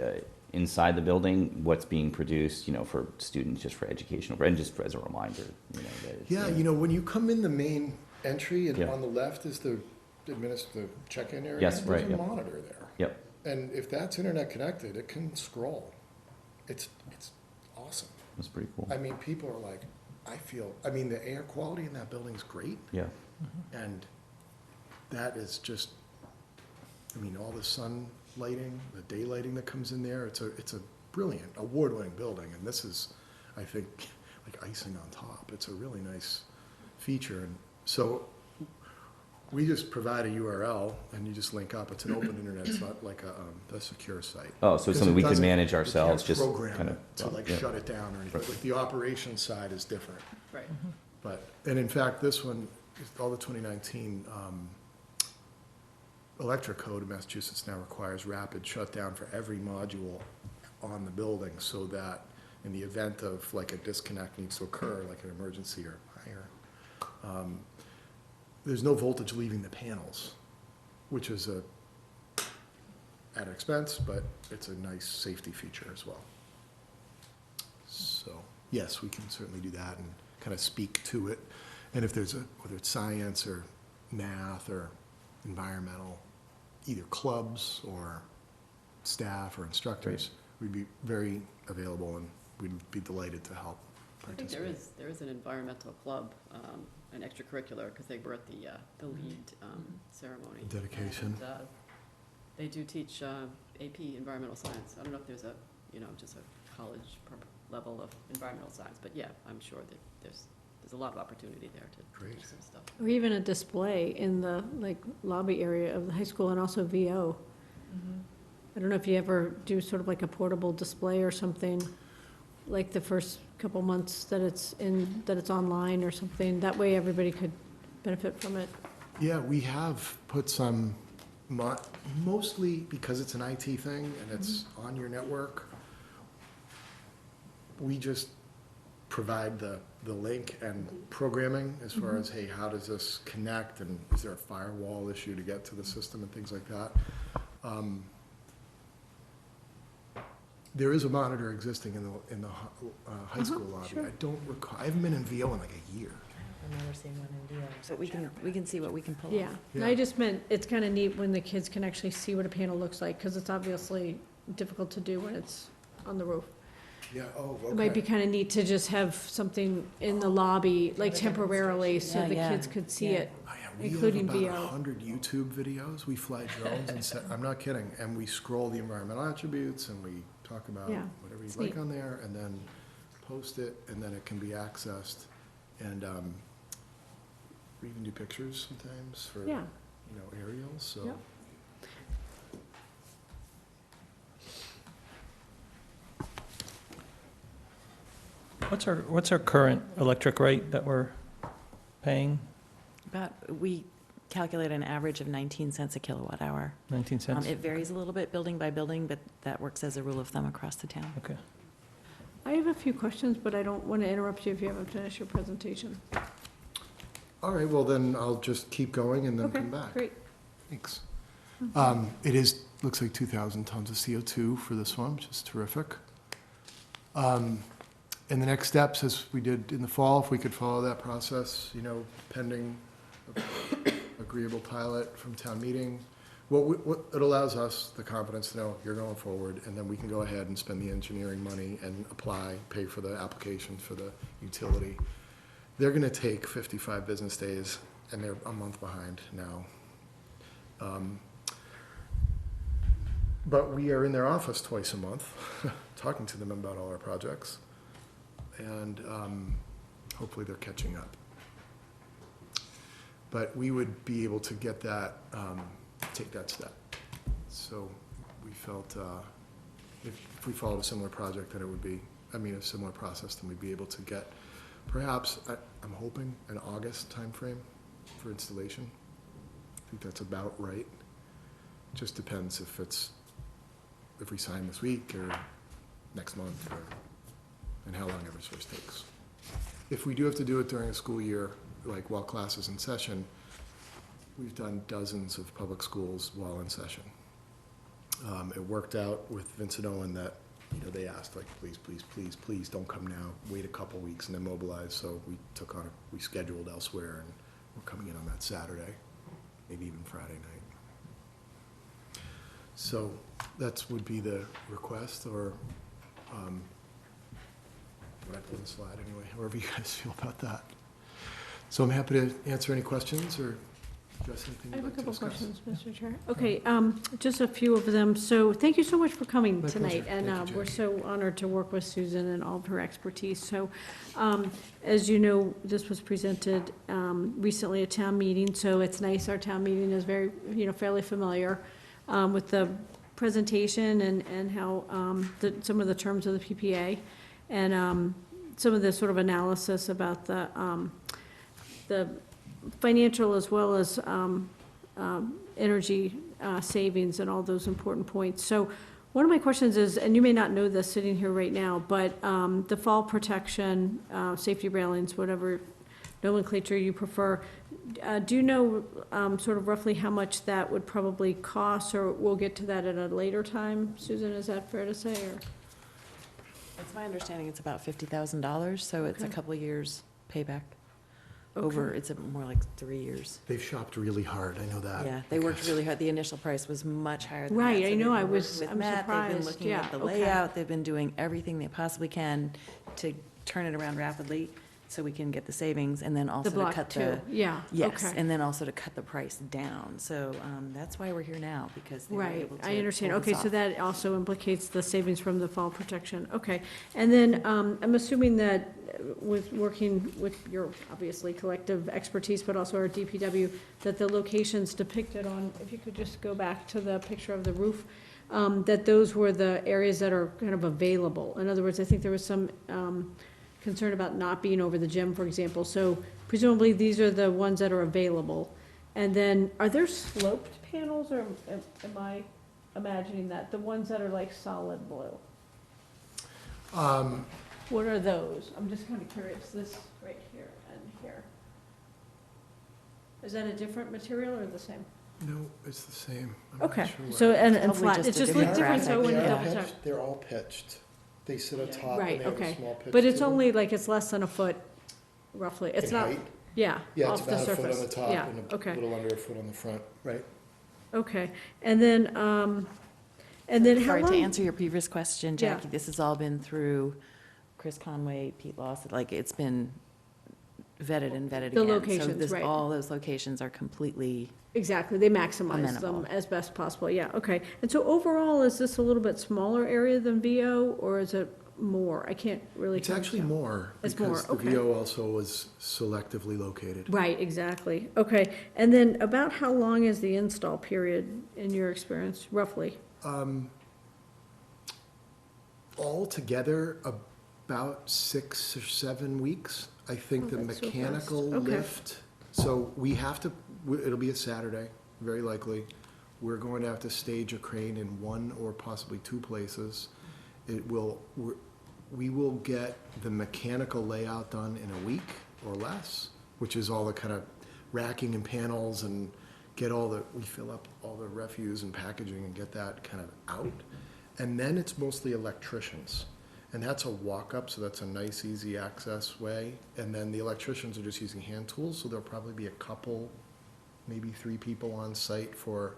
inside the building what's being produced, for students, just for educational, and just as a reminder, that it's, Yeah, when you come in the main entry, and Yeah. on the left is the check-in area. Yes, right, There's yep. a monitor there. Yep, And if that's internet connected, it can scroll. It's awesome. that's pretty cool. I mean, people are like, the air quality in that building is great, Yeah, and that is just, all the sun lighting, the day lighting that comes in there, it's a brilliant, award-winning building, and this is, I think, like icing on top. It's a really nice feature, and so we just provide a URL, and you just link up. It's an open internet, it's not like a secure site. oh, so it's something we could manage ourselves, just You can't program kind it to of, like yeah. shut it down or anything. Right. Like the operations side is different. Right. But, and in fact, this one, all the 2019 electric code in Massachusetts now requires rapid shutdown for every module on the building, so that in the event of like a disconnect needs to occur, like an emergency or fire, there's no voltage leaving the panels, which is at expense, but it's a nice safety feature as well. So, yes, we can certainly do that and kind of speak to it. And if there's whether it's science or math or environmental, either clubs or staff or instructors, we'd be very available, and we'd be delighted to help I think participate. there is an environmental club, an extracurricular, because they were at the lead ceremony. Dedication. And, they do teach AP environmental science. I don't know if there's just a college level of environmental science, but yeah, I'm sure that there's a lot of opportunity there to Great. do some stuff. Or even a display in the, lobby area of the high school, and also VO. I don't know if you ever do sort of like a portable display or something, like the first couple months that it's online or something. That way everybody could benefit from it. Yeah, we have put some, mostly because it's an IT thing and it's on your network, we just provide the link and programming as far as, hey, how does this connect, and is there a firewall issue to get to the system and things like that. There is a monitor existing in the high school lobby. sure. I don't recall, I haven't been in VO in like a year. I've never seen one in VO, but we can see what we can pull Yeah, off. and I just meant, it's kind of neat when the kids can actually see what a panel looks like, because it's obviously difficult to do when it's on the roof. Yeah, oh, It might be okay. kind of neat to just have something in the lobby, like temporarily, so Yeah, the yeah, kids could see yeah. it. Oh, yeah, we including have about VO. 100 YouTube videos. We fly drones and set, I'm not kidding, and we scroll the environmental attributes and we talk about Yeah, whatever it's you like neat. on there, and then post it, and then it can be accessed. And we even do pictures sometimes for, Yeah, aerials, so. Yep. What's our current electric rate that we're paying? We calculate an average of 19 cents a kilowatt hour. 19 cents? It varies a little bit building by building, but that works as a rule of thumb across the town. Okay. I have a few questions, but I don't want to interrupt you if you haven't finished your presentation. All right, well then I'll just keep going and then Okay, come back. great. Thanks. It looks like 2,000 tons of CO2 for this one, which is terrific. And the next steps, as we did in the fall, if we could follow that process, pending agreeable pilot from town meeting, what it allows us the confidence to know you're going forward, and then we can go ahead and spend the engineering money and apply, pay for the application for the utility. They're gonna take 55 business days, and they're a month behind now. But we are in their office twice a month, talking to them about all our projects, and hopefully they're catching up. But we would be able to get that, take that step. So we felt if we followed a similar project, then it would be, a similar process, then we'd be able to get perhaps, I'm hoping, an August timeframe for installation. I think that's about right. Just depends if we sign this week or next month, and how long Eversource takes. If we do have to do it during a school year, like while class is in session, we've done dozens of public schools while in session. It worked out with Vincent Owen that, they asked, like, please don't come now, wait a couple weeks and then mobilize. So we scheduled elsewhere, and we're coming in on that Saturday, maybe even Friday night. So that's would be the request, or what I put on the slide anyway, however you guys feel about that. So I'm happy to answer any questions or address anything I you'd have a like to couple discuss. questions, Mr. Chair. Okay, just a few of them. So thank you so much for coming My tonight. pleasure. And Thank you, we're Jackie. so honored to work with Susan and all of her expertise. So as you know, this was presented recently at town meeting, so it's nice. Our town meeting is very, fairly familiar with the presentation and how some of the terms of the PPA and some of the sort of analysis about the financial as well as energy savings and all those important points. So one of my questions is, and you may not know this sitting here right now, but the fall protection, safety railings, whatever nomenclature you prefer, do you know sort of roughly how much that would probably cost, or we'll get to that at a later time? Susan, is that fair to say, or? It's my understanding it's about $50,000, so it's a Okay. couple of years payback. Okay. It's more like 3 years. They've shopped really hard, I know that. Yeah, they worked because- really hard. The initial price was much higher than that. Right, so I they've know, been I working was- with I'm Matt. They've been surprised. looking at Yeah, the okay. layout. They've been doing everything they possibly can to turn it around rapidly so we can get the savings, and then also The to block cut two, the. yeah, Yes, okay. and then also to cut the price down. So that's why we're here now, because they were Right, able to. I understand. pull this Okay, so off. that also implicates the savings from the fall protection. Okay. And then I'm assuming that with working with your obviously collective expertise, but also our DPW, that the locations depicted on, if you could just go back to the picture of the roof, that those were the areas that are kind of available. In other words, I think there was some concern about not being over the gym, for example. So presumably, these are the ones that are available. And then, are there sloped panels, or am I imagining that? The ones that are like solid blue? What are those? I'm just kind of curious, this right here and here. Is that a different material or the same? No, it's the same. I'm not Okay, sure so, why. and Probably flat, just it's a just different look different, so when you graphic, double yeah. check. They're all pitched. They sit atop Right, and they have okay. a small pitch. But it's to them. only like, it's less than a foot roughly. It's In not, height? yeah, Yeah, it's off the about a surface. foot on the top Yeah, and a okay, little under a foot on the front, right? okay. And then how Sorry, long? to answer your previous question, Yeah. Jackie, this has all been through Chris Conway, Pete Lawson, like, it's been vetted and vetted The again. locations, right. All those locations are completely, Exactly, they maximize them Amenable. as best possible, yeah, okay. And so overall, is this a little bit smaller area than VO, or is it more? I can't really. It's actually tell. more, It's because the more, okay. VO also was selectively located. Right, exactly, okay. And then about how long is the install period in your experience, roughly? Altogether, about 6 or 7 weeks. I think Oh, the that's so fast. mechanical Okay. lift, so we have to, it'll be a Saturday, very likely. We're going to have to stage a crane in 1 or possibly 2 places. We will get the mechanical layout done in a week or less, which is all the kind of racking and panels and we fill up all the refuse and packaging and get that kind of out. And then it's mostly electricians. And that's a walk-up, so that's a nice, easy access way. And then the electricians are just using hand tools, so there'll probably be a couple, maybe 3 people on site for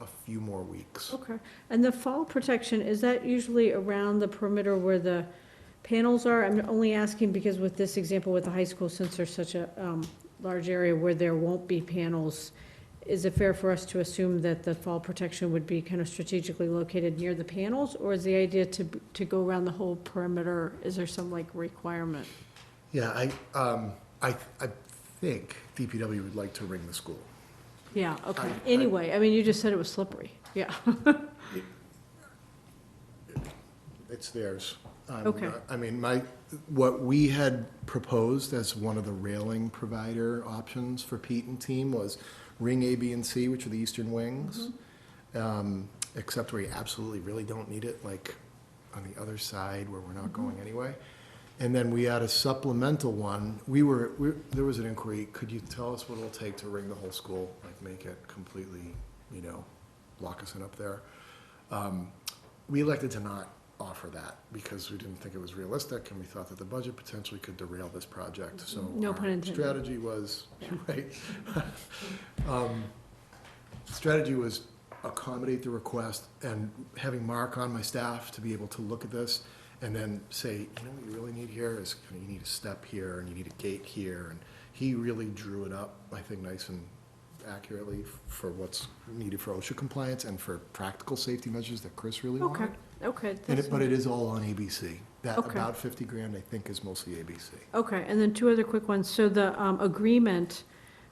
a few more weeks. Okay, and the fall protection, is that usually around the perimeter where the panels are? I'm only asking because with this example with the high school, since there's such a large area where there won't be panels, is it fair for us to assume that the fall protection would be kind of strategically located near the panels? Or is the idea to go around the whole perimeter? Is there some like requirement? Yeah, I think DPW would like to ring the school. Yeah, okay. I- Anyway, I mean, you just said it was slippery, yeah. It's theirs. Okay. I mean, what we had proposed as one of the railing provider options for Pete and team was ring A, B, and C, which are the eastern wings, except where you absolutely really don't need it, like on the other side where we're not going anyway. And then we had a supplemental one. There was an inquiry, could you tell us what it'll take to ring the whole school, like make it completely, lock us in up there? We elected to not offer that because we didn't think it was realistic and we thought that the budget potentially could derail this project. So No pun our intended. strategy was, right. Strategy was accommodate the request and having Mark on my staff to be able to look at this and then say, you know, what you really need here is you need a step here and you need a gate here. And he really drew it up, I think, nice and accurately for what's needed for OSHA compliance and for practical safety measures that Chris really wanted. Okay. But it is all on ABC. That Okay. about 50 grand, I think, is mostly ABC. Okay, and then two other quick ones. So the agreement,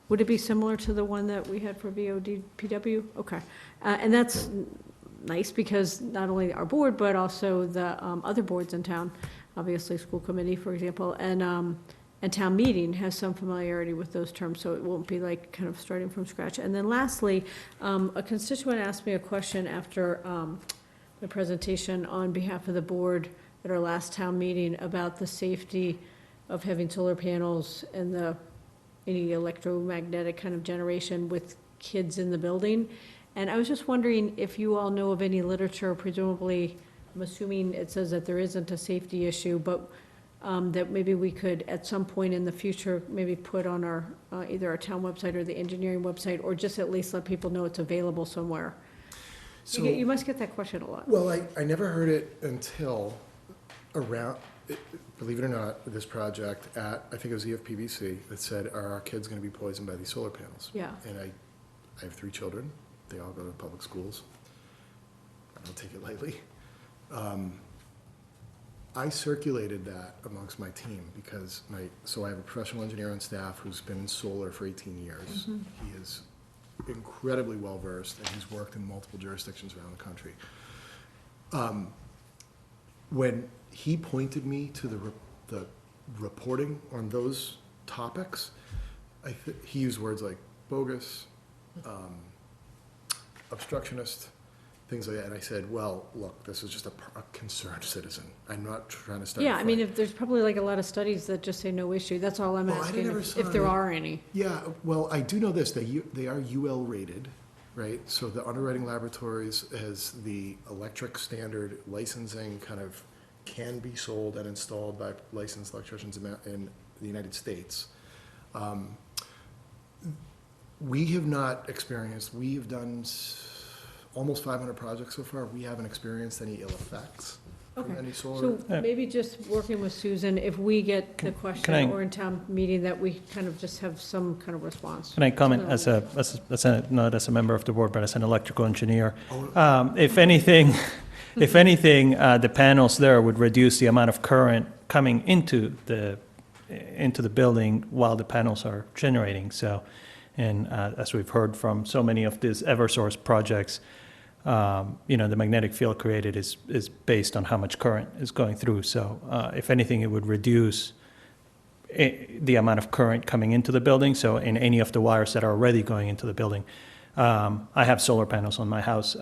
would it be similar to the one that we had for VODPW? Okay. And that's nice because not only our board, but also the other boards in town, obviously school committee, for example, and town meeting has some familiarity with those terms, so it won't be like kind of starting from scratch. And then lastly, a constituent asked me a question after the presentation on behalf of the board at our last town meeting about the safety of having solar panels and any electromagnetic kind of generation with kids in the building. And I was just wondering if you all know of any literature, presumably, I'm assuming it says that there isn't a safety issue, but that maybe we could, at some point in the future, maybe put on our, either our town website or the engineering website, or just at least let people know it's available somewhere. So, You must get that question a lot. well, I never heard it until around, believe it or not, this project at, I think it was EFPBC, that said, are our kids gonna be poisoned by these solar panels? Yeah. And I have 3 children. They all go to public schools. I don't take it lightly. I circulated that amongst my team because so I have a professional engineer on staff who's been in solar for 18 years. He is incredibly well-versed and he's worked in multiple jurisdictions around the country. When he pointed me to the reporting on those topics, he used words like bogus, obstructionist, things like that. And I said, well, look, this is just a concerned citizen. I'm not trying to start. Yeah, I mean, if there's probably like a lot of studies that just say no issue. That's all I'm Well, I asking, never if saw there that. are any. Yeah, well, I do know this, they are UL rated, right? So the underwriting laboratories has the electric standard licensing kind of can be sold and installed by licensed electricians in the United States. We have not experienced, we have done almost 500 projects so far. We haven't experienced any ill effects from Okay. any solar. So maybe just working with Susan, if we get the can question I- or in town meeting, that we kind of just have some kind of response. Can I comment not as a member of the board, but as an electrical engineer? If anything, the panels there would reduce the amount of current coming into the building while the panels are generating. So, and as we've heard from so many of these Eversource projects, the magnetic field created is based on how much current is going through. So if anything, it would reduce the amount of current coming into the building. So in any of the wires that are already going into the building. I have solar panels on my house.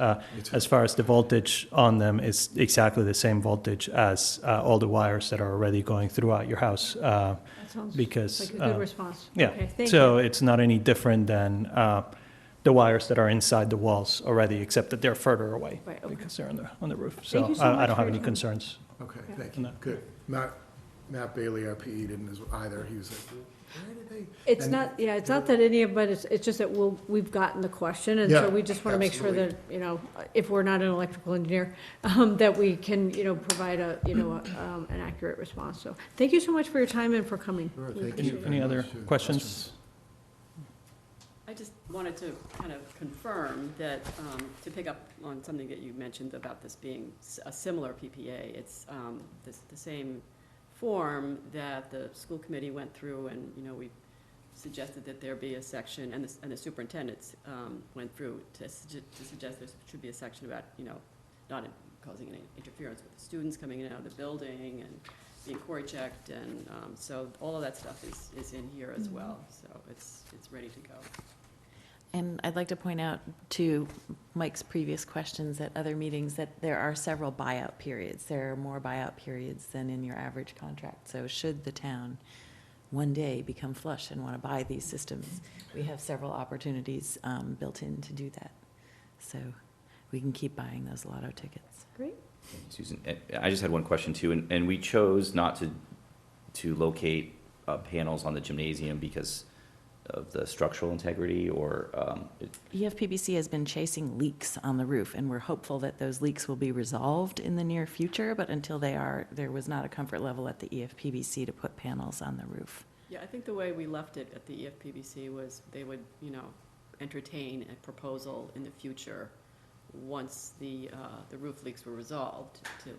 As far as the voltage on them, it's exactly the same voltage as all the wires that are already going throughout your house. That sounds Because, like a good response. Yeah, Okay, thank so you. it's not any different than the wires that are inside the walls already, except that they're further away Right, okay. because they're on the roof. Thank So you so I much don't for have your any time. concerns. Okay, Yeah. thank you, good. Matt Bailey, our PE, didn't either. He was like, where did they? It's and- not, yeah, it's not that any of, but it's just that we've gotten the question, and so Yeah, we just want to make sure that, if we're not an electrical engineer, that we can, provide an accurate response. So, thank you so much for your time and for coming. Sure, We thank you appreciate it. very Any other much. questions? I just wanted to kind of confirm that, to pick up on something that you mentioned about this being a similar PPA, it's the same form that the school committee went through, and, we suggested that there be a section, and the superintendent went through to suggest there should be a section about, not causing any interference with the students coming in and out of the building and being Cory checked, and so all of that stuff is in here as well, so it's ready to go. And I'd like to point out to Mike's previous questions at other meetings that there are several buyout periods. There are more buyout periods than in your average contract. So should the town one day become flush and want to buy these systems, we have several opportunities built in to do that. So we can keep buying those lotto tickets. Great. Susan, I just had one question too, and we chose not to locate panels on the gymnasium because of the structural integrity, or EFPBC has been chasing leaks on the roof, and we're hopeful that those leaks will be resolved in the near future, but until they are, there was not a comfort level at the EFPBC to put panels on the roof. Yeah, I think the way we left it at the EFPBC was they would, entertain a proposal in the future once the roof leaks were resolved to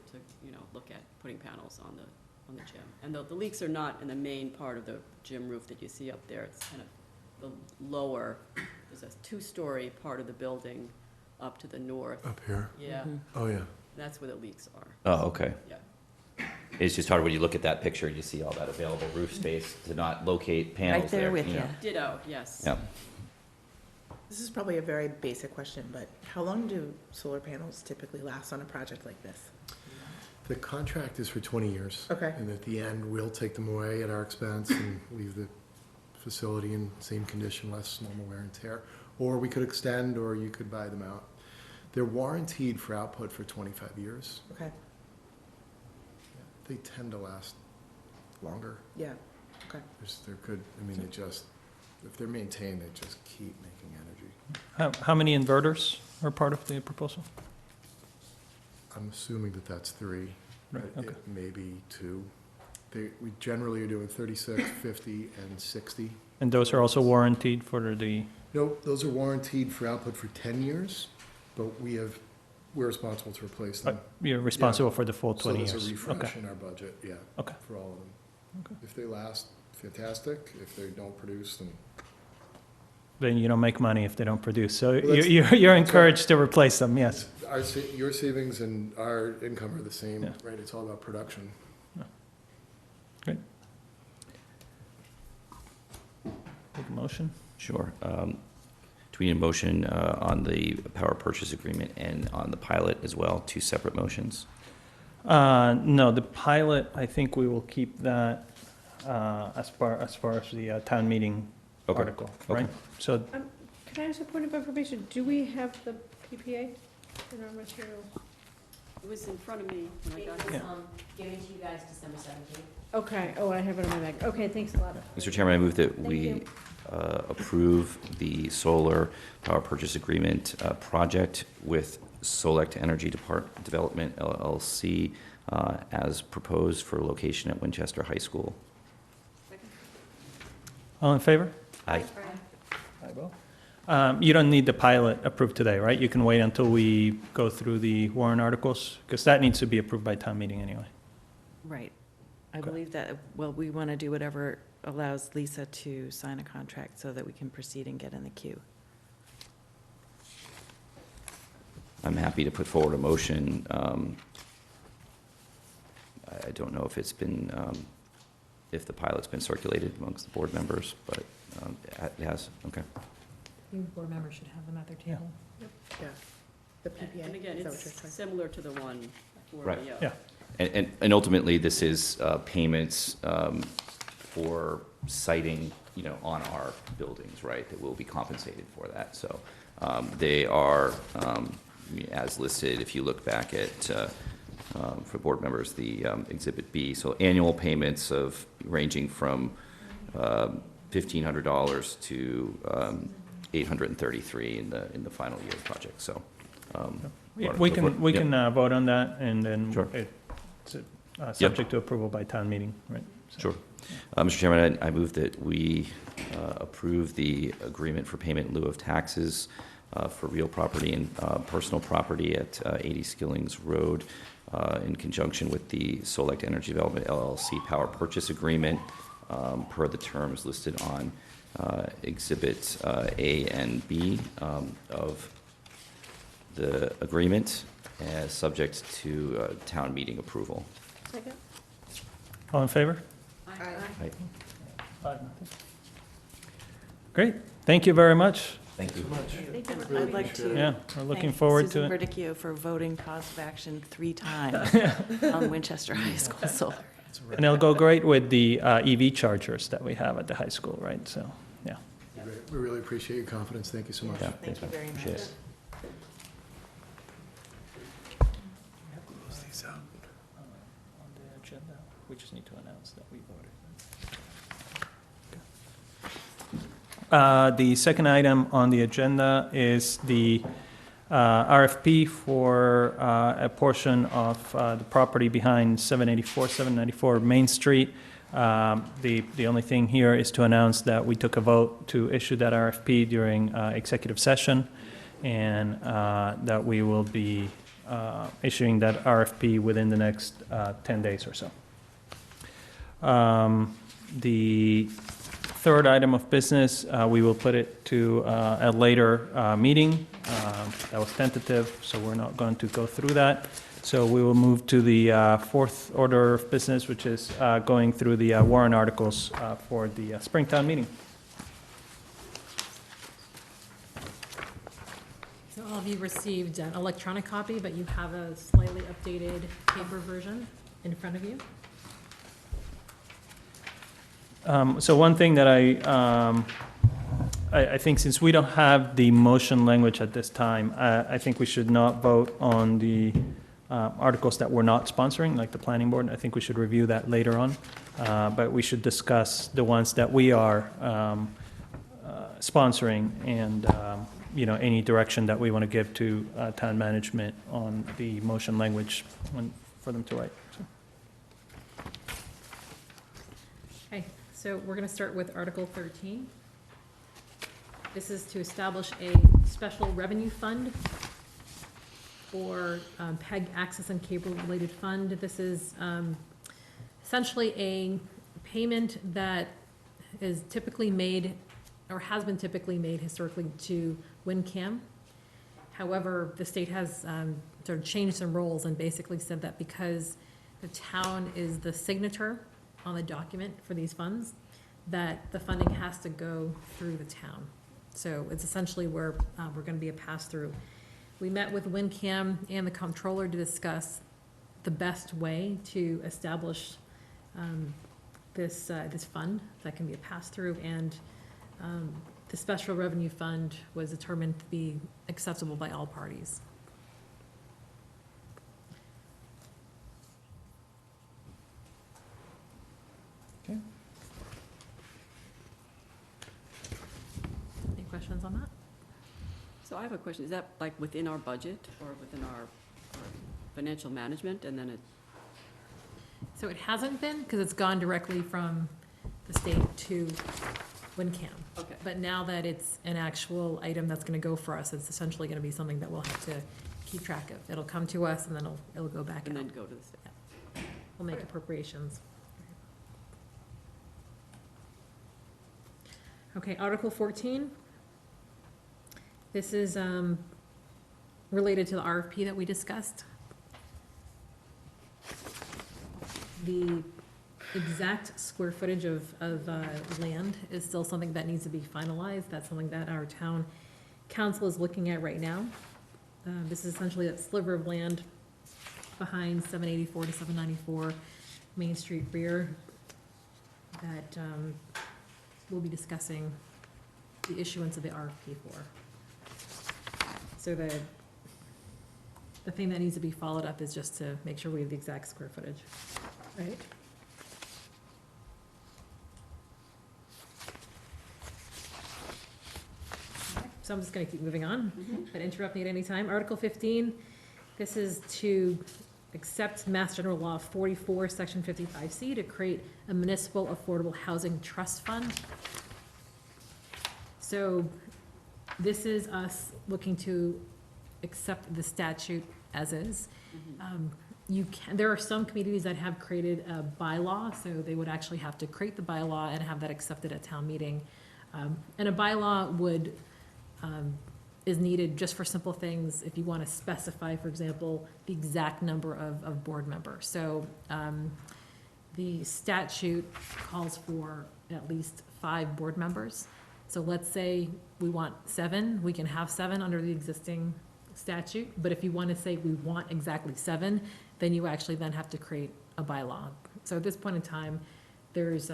look at putting panels on the gym. And the leaks are not in the main part of the gym roof that you see up there. It's kind of the lower, there's a two-story part of the building up to the north. Up here? Yeah, Oh, yeah. that's where the leaks are. oh, okay. Yeah. It's just hard when you look at that picture, you see all that available roof space to not locate panels Right there. there with know. you. Ditto, yes. Yeah. This is probably a very basic question, but how long do solar panels typically last on a project like this? The contract is for 20 years. Okay. And at the end, we'll take them away at our expense and leave the facility in same condition, less normal wear and tear. Or we could extend, or you could buy them out. They're warranted for output for 25 years. Okay, They tend to last longer. yeah, okay. They're good, I mean, if they're maintained, they just keep making energy. How many inverters are part of the proposal? I'm assuming that that's 3. Right, but okay. It may be 2. We generally are doing 36, 50, and 60. And those are also warranted for the, No, those are warranted for output for 10 years, but we're responsible to replace them. you're responsible for the full 20 So years? there's a refresh Okay. in our budget, yeah. Okay. For all of them. Okay. If they last, fantastic. If they don't produce, then Then you don't make money if they don't produce. So Well, that's- you're that's encouraged to replace them, yes. your savings and our income are the same, Yeah. right? It's all about production. Great. Take a motion? Sure. Do we need a motion on the power purchase agreement and on the pilot as well, 2 separate motions? No, the pilot, I think we will keep that as far as the town meeting Okay. article, Okay. right? So, Can I ask a point of information? Do we have the PPA in our materials? It was in front of me when I got Yeah. here. given to you guys December 17th. Okay, oh, I have it on my bag. Okay, thanks a lot. Mr. Chairman, I move that Thank we you. approve the solar power purchase agreement project with Select Energy Development LLC as proposed for location at Winchester High School. all in favor? Aye. I will. You don't need the pilot approved today, right? You can wait until we go through the warrant articles, because that needs to be approved by town meeting anyway. Right. I Okay. believe that, well, we want to do whatever allows Lisa to sign a contract so that we can proceed and get in the queue. I'm happy to put forward a motion. I don't know if it's been, if the pilot's been circulated amongst the board members, but it has, okay. You board members should have them at their table. Yeah, the PPA, And again, is that what it's you're saying? similar to the one for Right. the, Yeah. And ultimately, this is payments for siting, on our buildings, right, that will be compensated for that. So they are, as listed, if you look back at, for board members, the Exhibit B, so annual payments of ranging from $1,500 to $833 in the final year of the project, so. We can vote on that, and then Sure. it's subject to approval by town meeting, right? So- Sure. Mr. Chairman, I move that we approve the agreement for payment in lieu of taxes for real property and personal property at 80 Skillings Road in conjunction with the Select Energy Development LLC Power Purchase Agreement per the terms listed on Exhibits A and B of the agreement, subject to town meeting approval. Second? All in favor? Aye. 5-0. Great, thank you very much. Thank you. I'd like to Yeah, we're looking thank forward to Susan it. Verdicchio for voting positive action 3 times on Winchester High School solar. And it'll go great with the EV chargers that we have at the high school, right? So, yeah. We really appreciate your confidence. Thank you so much. Yeah. Thank you very Appreciate much. it. these out. On the agenda, we just need to announce that we voted. The second item on the agenda is the RFP for a portion of the property behind 794 Main Street. The only thing here is to announce that we took a vote to issue that RFP during executive session, and that we will be issuing that RFP within the next 10 days or so. The third item of business, we will put it to a later meeting. That was tentative, so we're not going to go through that. So we will move to the fourth order of business, which is going through the warrant articles for the Springtown meeting. So all of you received an electronic copy, but you have a slightly updated paper version in front of you. So one thing that I think, since we don't have the motion language at this time, I think we should not vote on the articles that we're not sponsoring, like the planning board. I think we should review that later on. But we should discuss the ones that we are sponsoring, and any direction that we want to give to town management on the motion language for them to write. So. Okay, so we're going to start with Article 13. This is to establish a special revenue fund for PEG access and cable-related fund. This is essentially a payment that is typically made, or has been typically made historically, to WinCam. However, the state has sort of changed some roles and basically said that because the town is the signature on the document for these funds, that the funding has to go through the town. So it's essentially where we're going to be a pass-through. We met with WinCam and the comptroller to discuss the best way to establish this fund that can be a pass-through, and the special revenue fund was determined to be acceptable by all parties. Okay. Any questions on that? So I have a question. Is that like within our budget or within our financial management, and then it? So it hasn't been, because it's gone directly from the state to WinCam. Okay. But now that it's an actual item that's gonna go for us, it's essentially gonna be something that we'll have to keep track of. It'll come to us, and then it'll go back And out. then go to the state. We'll make Okay. appropriations. Okay, Article 14. This is related to the RFP that we discussed. The exact square footage of land is still something that needs to be finalized. That's something that our town council is looking at right now. This is essentially that sliver of land behind 784 to 794 Main Street rear that we'll be discussing the issuance of the RFP for. So the thing that needs to be followed up is just to make sure we have the exact square footage, right? So I'm just gonna keep moving on, but interrupt me at any time. Article 15, this is to accept Mass General Law 44, Section 55C, to create a municipal affordable housing trust fund. So this is us looking to accept the statute as is. There are some communities that have created a bylaw, so they would actually have to create the bylaw and have that accepted at town meeting. And a bylaw would, is needed just for simple things, if you want to specify, for example, the exact number of board members. So the statute calls for at least 5 board members. So let's say we want 7, we can have 7 under the existing statute, but if you want to say we want exactly 7, then you actually then have to create a bylaw. So at this point in time, there's,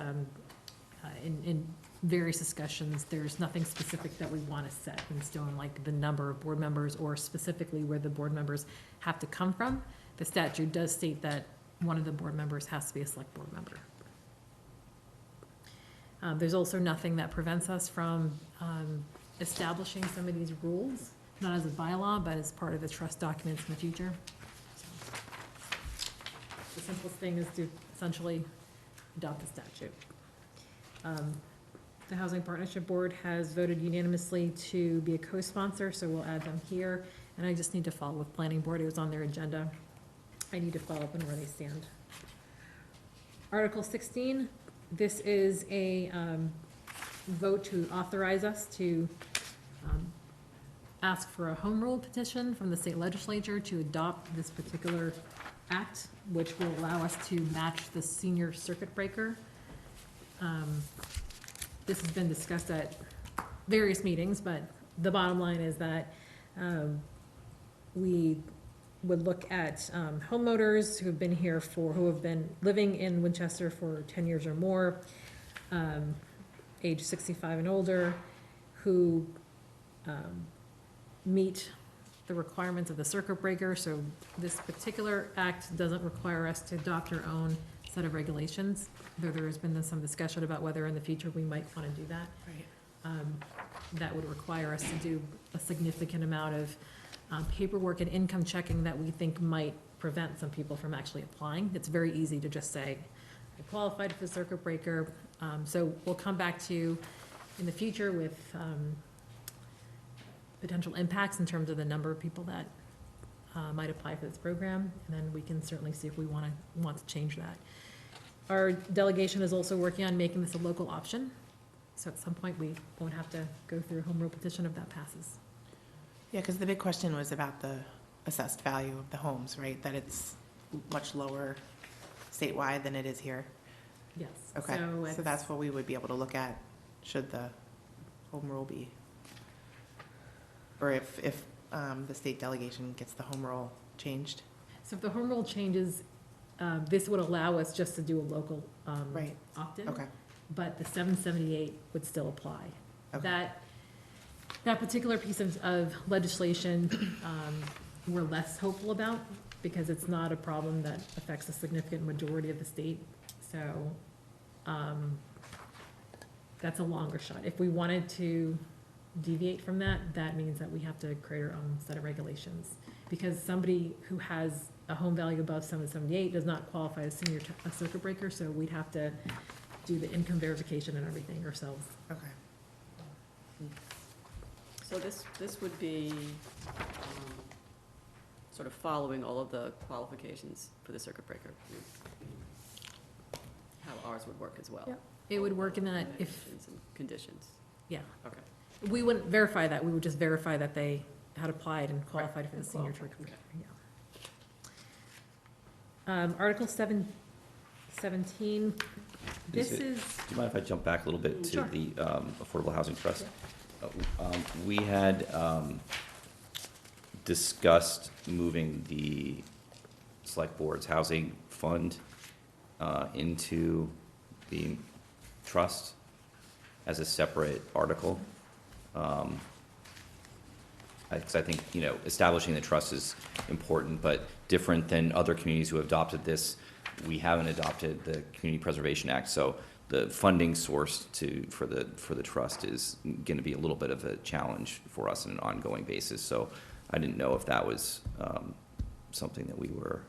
in various discussions, there's nothing specific that we want to set in stone, like the number of board members or specifically where the board members have to come from. the statute does state that one of the board members has to be a select board member. There's also nothing that prevents us from establishing some of these rules, not as a bylaw, but as part of the trust documents in the future. So, the simplest thing is to essentially adopt the statute. The Housing Partnership Board has voted unanimously to be a co-sponsor, so we'll add them here. And I just need to follow with Planning Board, it was on their agenda. I need to follow up on where they stand. Article 16, this is a vote to authorize us to ask for a home rule petition from the state legislature to adopt this particular act, which will allow us to match the senior circuit breaker. This has been discussed at various meetings, but the bottom line is that we would look at homeowners who have been here who have been living in Winchester for 10 years or more, age 65 and older, who meet the requirements of the circuit breaker. So this particular act doesn't require us to adopt our own set of regulations, though there has been some discussion about whether in the future we might want to do that. Right. That would require us to do a significant amount of paperwork and income checking that we think might prevent some people from actually applying. It's very easy to just say, I qualified for the circuit breaker. So we'll come back to you in the future with potential impacts in terms of the number of people that might apply for this program, and then we can certainly see if we want to change that. Our delegation is also working on making this a local option, so at some point we won't have to go through a home rule petition if that passes. Yeah, because the big question was about the assessed value of the homes, right? That it's much lower statewide than it is here. Yes. Okay, so it's- that's what we would be able to look at, should the home rule be, or if the state delegation gets the home rule changed. So if the home rule changes, this would allow us just to do a local Right. opt-in. Okay. But the 778 would still apply. Okay. That particular piece of legislation, we're less hopeful about, because it's not a problem that affects a significant majority of the state. So that's a longer shot. If we wanted to deviate from that, that means that we have to create our own set of regulations. Because somebody who has a home value above 778 does not qualify as a circuit breaker, so we'd have to do the income verification and everything ourselves. Okay. So this would be sort of following all of the qualifications for the circuit breaker. How ours would work as well. Yep. It would work in that if, And some conditions. yeah. Okay. We wouldn't verify that, we would just verify that they had applied and qualified for the And senior qualified, circuit breaker, yeah. Article 17, this Do is, you mind if I jump back a little bit to Sure. the Affordable Housing Trust? We had discussed moving the Select Board's Housing Fund into the trust as a separate article. Because I think, establishing the trust is important, but different than other communities who have adopted this. We haven't adopted the Community Preservation Act, so the funding source for the trust is going to be a little bit of a challenge for us on an ongoing basis. So I didn't know if that was something that we were.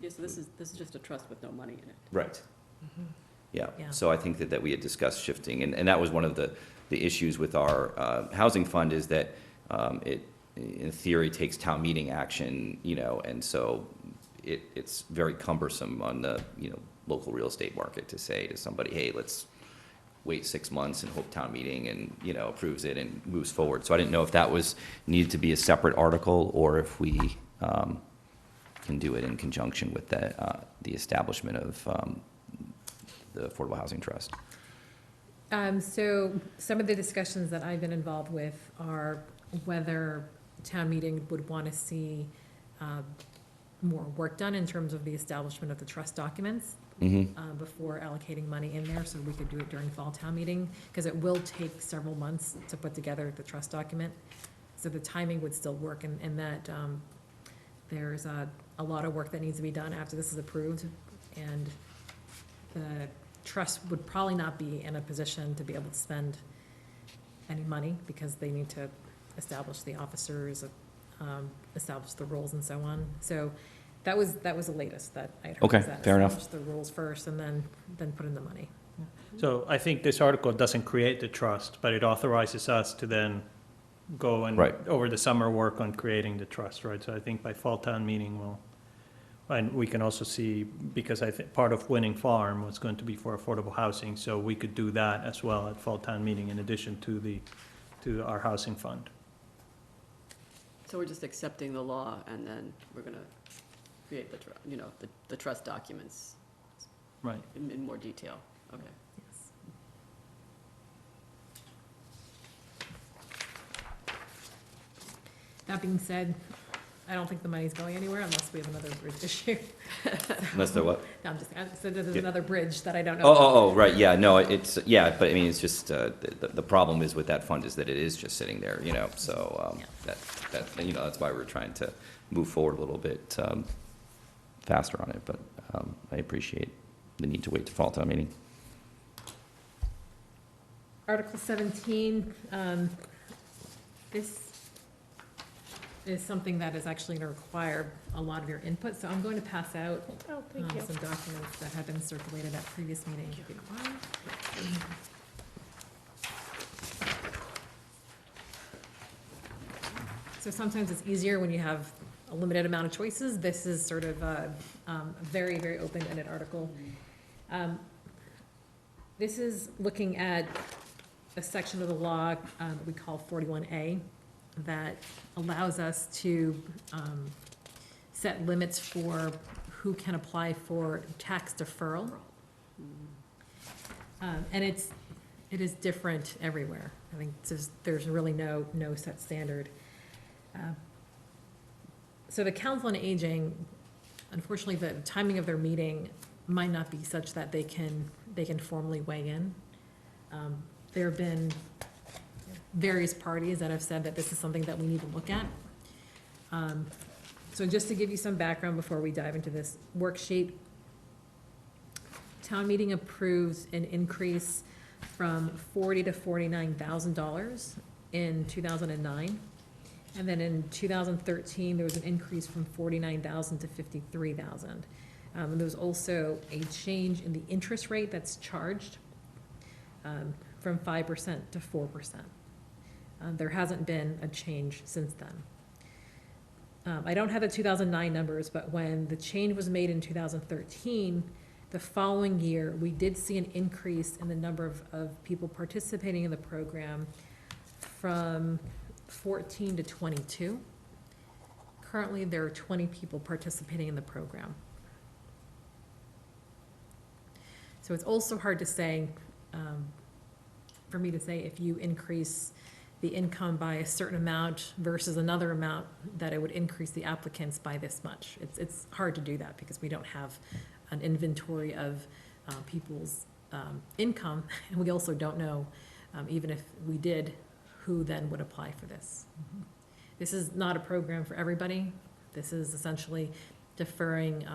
Yeah, so this is just a trust with no money in it. Right. Yeah, Yeah. so I think that we had discussed shifting, and that was one of the issues with our housing fund, is that it, in theory, takes town meeting action, and so it's very cumbersome on the, local real estate market to say to somebody, hey, let's wait 6 months and hope town meeting and, approves it and moves forward. So I didn't know if that needed to be a separate article, or if we can do it in conjunction with the establishment of the Affordable Housing Trust. so some of the discussions that I've been involved with are whether town meeting would want to see more work done in terms of the establishment of the trust documents before allocating money in there, so we could do it during fall town meeting, because it will take several months to put together the trust document. So the timing would still work, and that There's a lot of work that needs to be done after this is approved, and the trust would probably not be in a position to be able to spend any money, because they need to establish the officers, establish the roles and so on. So that was the latest that I had heard. Okay, is that fair enough. establish the rules first and then put in the money. So I think this article doesn't create the trust, but it authorizes us to then go and Right. over the summer work on creating the trust, right? So I think by fall town meeting, and we can also see, because I think part of Winning Farm was going to be for affordable housing, so we could do that as well at fall town meeting in addition to our housing fund. So we're just accepting the law, and then we're gonna create the trust documents Right. in more detail. Okay. Yes. That being said, I don't think the money's going anywhere unless we have another bridge issue. Unless they're what? No, I'm just, so there's Yeah. another bridge that I don't know. Oh, right, yeah, no, it's, yeah, but I mean, it's just, the problem is with that fund is that it is just sitting there, so, Yeah. that's why we're trying to move forward a little bit, faster on it, but, I appreciate the need to wait to fall town meeting. Article 17, this is something that is actually going to require a lot of your input, so I'm going to pass out some documents that have been circulated at previous meetings, if you don't mind. So sometimes it's easier when you have a limited amount of choices. This is sort of a very, very open-ended article. This is looking at a section of the law we call 41A that allows us to set limits for who can apply for tax deferral. And it is different everywhere. I think there's really no set standard. So the Council on Aging, unfortunately, the timing of their meeting might not be such that they can formally weigh in. There have been various parties that have said that this is something that we need to look at. So just to give you some background before we dive into this worksheet, town meeting approves an increase from $40,000 to $49,000 in 2009. And then in 2013, there was an increase from $49,000 to $53,000. And there was also a change in the interest rate that's charged from 5% to 4%. There hasn't been a change since then. I don't have the 2009 numbers, but when the change was made in 2013, the following year, we did see an increase in the number of people participating in the program from 14 to 22. Currently, there are 20 people participating in the program. So it's also hard to say, for me to say, if you increase the income by a certain amount versus another amount, that it would increase the applicants by this much. It's hard to do that because we don't have an inventory of people's income, and we also don't know, even if we did, who then would apply for this. This is not a program for everybody. This is essentially deferring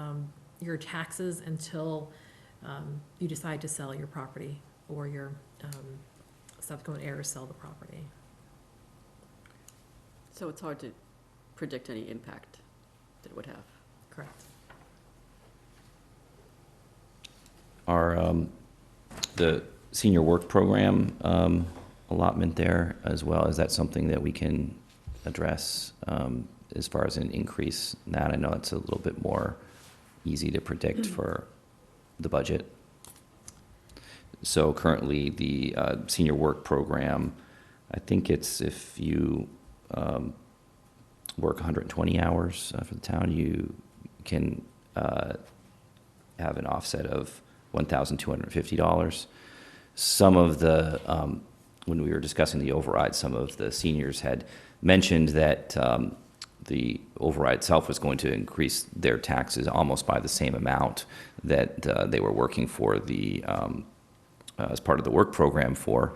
your taxes until you decide to sell your property or your subsequent heirs sell the property. So it's hard to predict any impact that it would have. Correct. Our, the senior work program allotment there as well, is that something that we can address as far as an increase in that? I know it's a little bit more easy to predict for the budget. So currently, the senior work program, I think it's if you work 120 hours for the town, you can have an offset of $1,250. Some of the, when we were discussing the override, some of the seniors had mentioned that the override itself was going to increase their taxes almost by the same amount that they were working for the, as part of the work program for.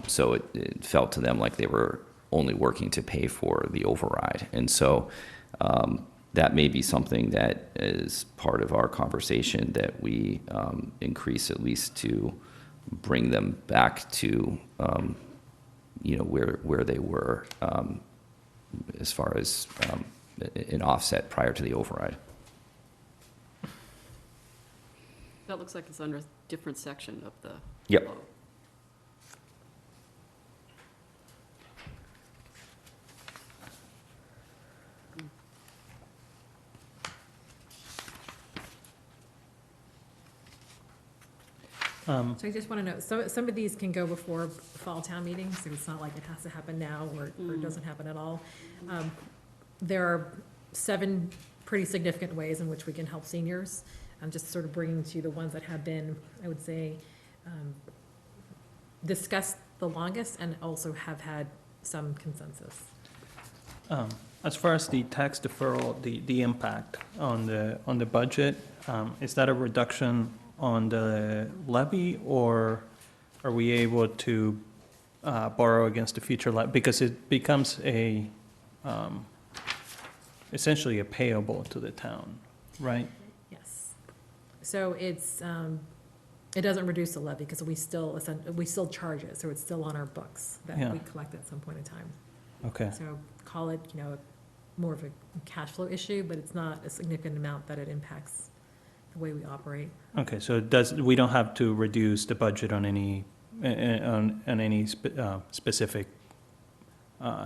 So it felt to them like they were only working to pay for the override. And so that may be something that is part of our conversation, that we increase at least to bring them back to, where they were as far as an offset prior to the override. That looks like it's under a different section of the. Yep. law. So I just want to know, some of these can go before fall town meetings, so it's not like it has to happen now or it doesn't happen at all. There are 7 pretty significant ways in which we can help seniors. I'm just sort of bringing to you the ones that have been, I would say, discussed the longest and also have had some consensus. As far as the tax deferral, the impact on the budget, is that a reduction on the levy, or are we able to borrow against the future levy? Because it becomes essentially a payable to the town, right? Yes. So it's, it doesn't reduce the levy because we still charge it, so it's still on our books that Yeah. we collect at some point in time. Okay, So call it, more of a cash flow issue, but it's not a significant amount that it impacts the way we operate. okay, so we don't have to reduce the budget on any, specific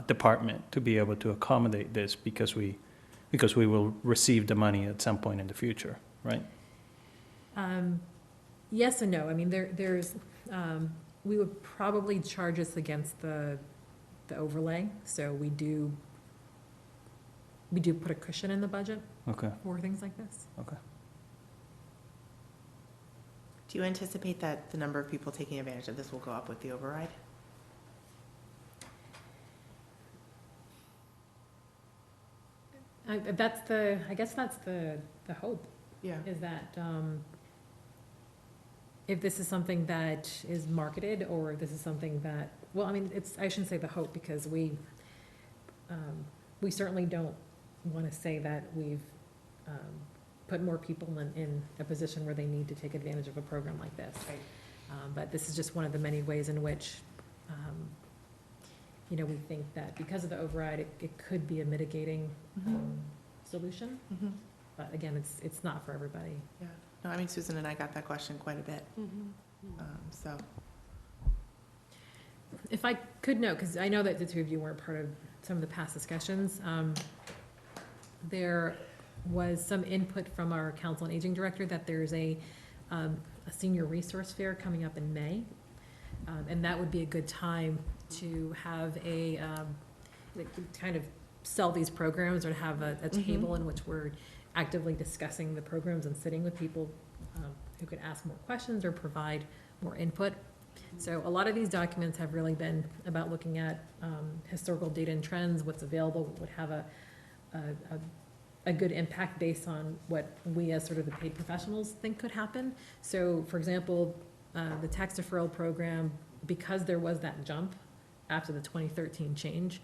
department to be able to accommodate this because we will receive the money at some point in the future, right? Yes and no. I mean, there's, we would probably charge this against the overlay, so we do put a cushion in the budget Okay, for things like this. okay. Do you anticipate that the number of people taking advantage of this will go up with the override? I guess that's the hope, Yeah. is that, if this is something that is marketed, or this is something that, well, I mean, I shouldn't say the hope, because we certainly don't want to say that we've put more people in a position where they need to take advantage of a program like this. Right. But this is just one of the many ways in which, we think that because of the override, it could be a mitigating solution. Mhm. But again, it's not for everybody. Yeah. No, I mean, Susan and I got that question quite a bit, so. If I could note, because I know that the two of you weren't part of some of the past discussions, there was some input from our Council on Aging Director that there's a senior resource fair coming up in May. And that would be a good time to have kind of sell these programs, or to have a table in which we're actively discussing the programs and sitting with people who could ask more questions or provide more input. So a lot of these documents have really been about looking at historical data and trends, what's available, what would have a good impact based on what we as sort of the paid professionals think could happen. So, for example, the tax deferral program, because there was that jump after the 2013 change,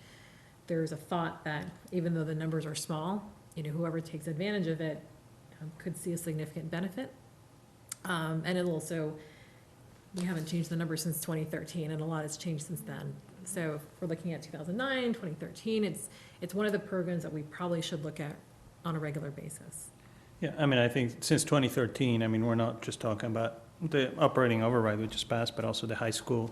there's a thought that even though the numbers are small, whoever takes advantage of it could see a significant benefit. And it'll also, we haven't changed the numbers since 2013, and a lot has changed since then. So if we're looking at 2009, 2013, it's one of the programs that we probably should look at on a regular basis. Yeah, I mean, I think since 2013, I mean, we're not just talking about the operating override we just passed, but also the high school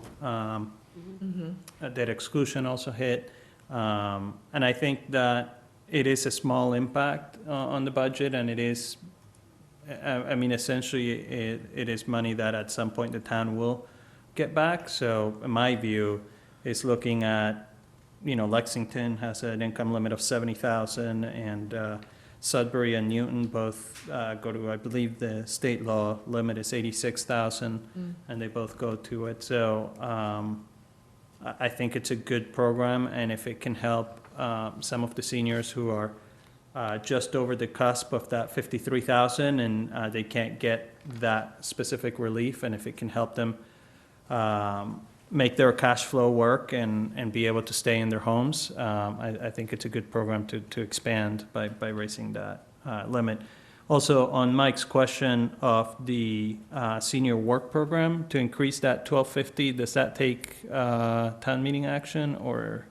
debt exclusion also hit. And I think that it is a small impact on the budget, and it is, I mean, essentially, it is money that at some point the town will get back. So in my view, it's looking at, Lexington has an income limit of 70,000, and Sudbury and Newton both go to, I believe the state law limit is 86,000, and they both go to it. So I think it's a good program, and if it can help some of the seniors who are just over the cusp of that 53,000, and they can't get that specific relief, and if it can help them make their cash flow work and be able to stay in their homes. I think it's a good program to expand by raising that limit. Also, on Mike's question of the senior work program, to increase that $1,250, does that take town meeting action, or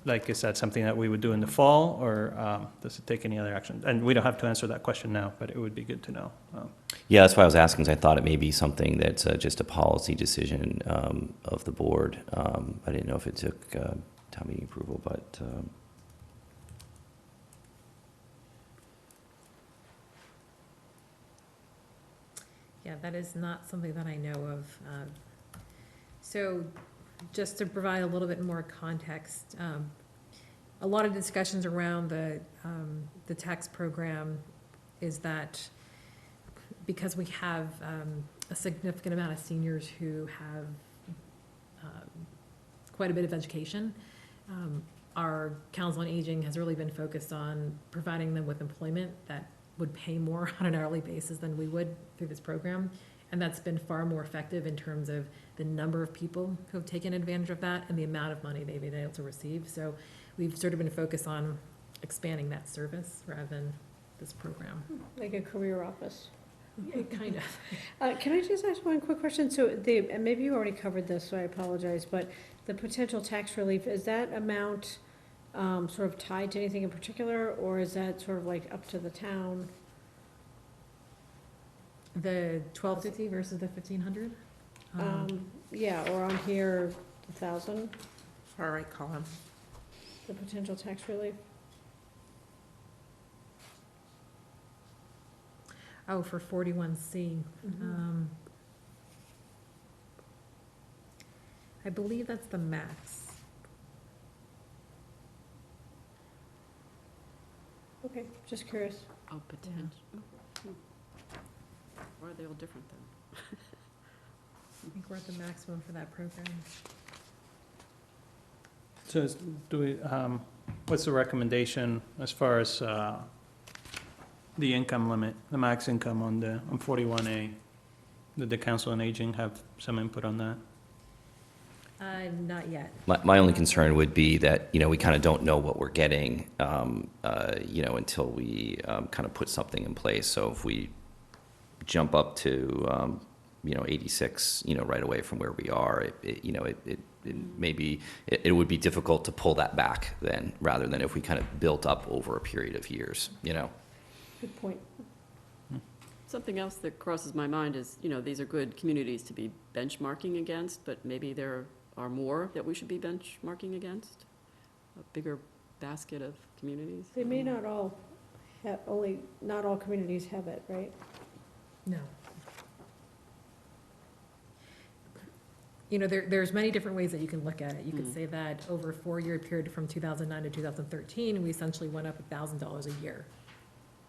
is that something that we would do in the fall, or does it take any other action? And we don't have to answer that question now, but it would be good to know. Yeah, that's why I was asking, 'cause I thought it may be something that's just a policy decision of the board. I didn't know if it took town meeting approval, but Yeah, that is not something that I know of. So just to provide a little bit more context, a lot of discussions around the tax program is that because we have a significant amount of seniors who have quite a bit of education, our Council on Aging has really been focused on providing them with employment that would pay more on an hourly basis than we would through this program. And that's been far more effective in terms of the number of people who have taken advantage of that and the amount of money they've been able to receive. So we've sort of been focused on expanding that service rather than this program. Like a career office. Kind of. Can I just ask one quick question? So and maybe you already covered this, so I apologize, but the potential tax relief, is that amount sort of tied to anything in particular, or is that sort of like up to the town? The $1,250 versus the $1,500? Yeah, or on here, 1,000, Far right column. the potential tax relief? Oh, for 41C. I believe that's the max. Okay, just curious. Oh, potential. Why are they all different then? I think we're at the maximum for that program. So what's the recommendation as far as the income limit, the max income on 41A? Did the Council on Aging have some input on that? Not yet. my only concern would be that, we kind of don't know what we're getting, until we kind of put something in place. So if we jump up to, 86, right away from where we are, it would be difficult to pull that back then, rather than if we kind of built up over a period of years, Good point. Something else that crosses my mind is, these are good communities to be benchmarking against, but maybe there are more that we should be benchmarking against? A bigger basket of communities? They may not all have, not all communities have it, right? No. There's many different ways that you can look at it. You could say that over a 4-year period from 2009 to 2013, we essentially went up $1,000 a year,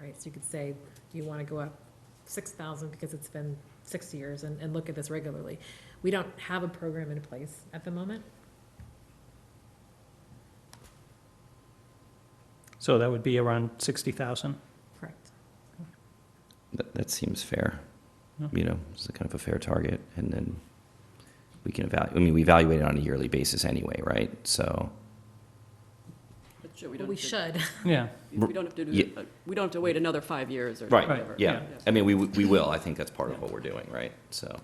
right? So you could say, do you want to go up $6,000 because it's been 6 years and look at this regularly? We don't have a program in place at the moment. So that would be around 60,000? Correct. That seems fair. Yeah. It's a kind of a fair target, and then we can we evaluate it on a yearly basis anyway, right? So. But sure, We should. Yeah. We don't have to we don't have to wait another 5 years or Right, whatever. yeah. I mean, we will. I think that's part of what we're doing, right? So,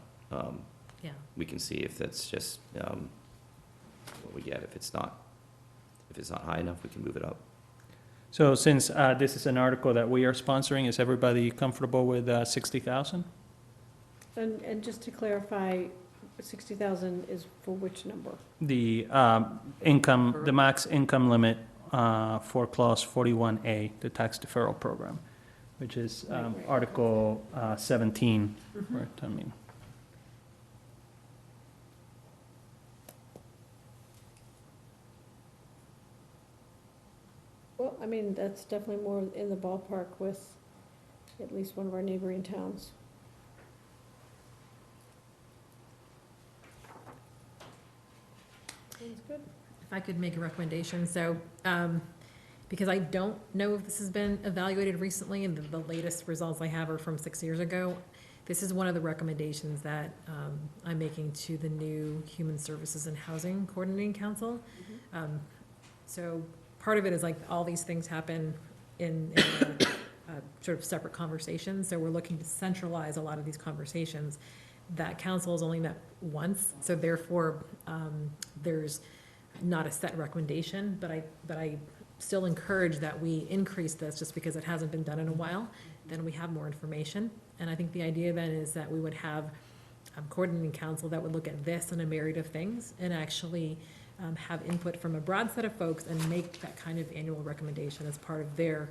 Yeah. we can see if that's just, what we get. If it's not high enough, we can move it up. So since this is an article that we are sponsoring, is everybody comfortable with 60,000? And just to clarify, 60,000 is for which number? The income, the max income limit for clause 41A, the tax deferral program, which is Right. Article 17 for town meeting. Well, I mean, that's definitely more in the ballpark with at least one of our neighboring towns. Sounds good. If I could make a recommendation, so, because I don't know if this has been evaluated recently, and the latest results I have are from 6 years ago, this is one of the recommendations that I'm making to the new Human Services and Housing Coordinating Council. So part of it is like all these things happen in sort of separate conversations. So we're looking to centralize a lot of these conversations. That council has only met once, so therefore there's not a set recommendation, but I still encourage that we increase this just because it hasn't been done in a while. Then we have more information. And I think the idea then is that we would have coordinating council that would look at this and a myriad of things and actually have input from a broad set of folks and make that kind of annual recommendation as part of their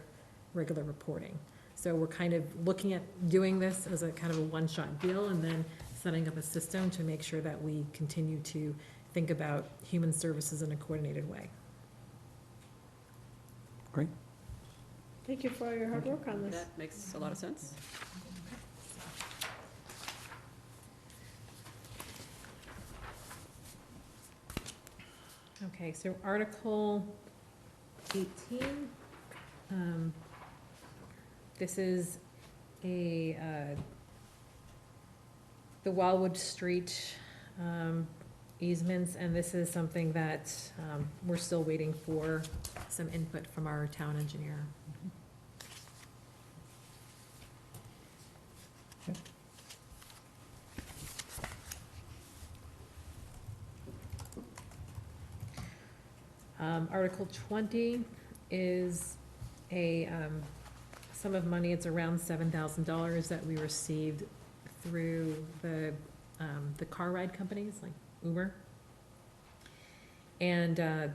regular reporting. So we're kind of looking at doing this as a kind of a one-shot deal and then setting up a system to make sure that we continue to think about human services in a coordinated way. Great. Thank you for your hard work on this. That makes a lot of sense. Okay, so Article 18, this is the Wildwood Street easements, and this is something that we're still waiting for some input from our town engineer. Article 20 is a sum of money, it's around $7,000 that we received through the car ride companies like Uber. And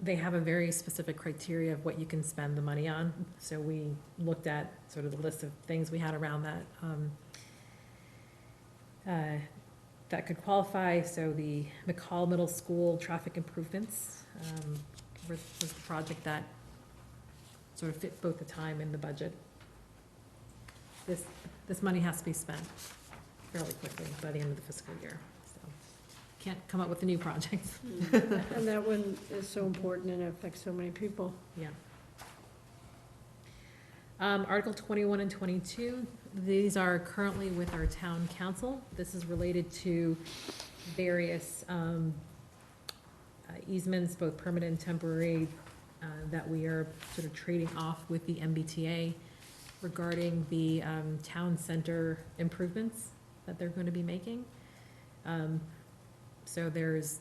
they have a very specific criteria of what you can spend the money on. So we looked at sort of the list of things we had around that that could qualify. So the McCall Middle School traffic improvements was the project that sort of fit both the time and the budget. This money has to be spent fairly quickly by the end of the fiscal year. So can't come up with a new project. And that one is so important and it affects so many people. Yeah. Article 21 and 22, these are currently with our town council. This is related to various easements, both permanent and temporary, that we are sort of trading off with the MBTA regarding the town center improvements that they're going to be making. So there's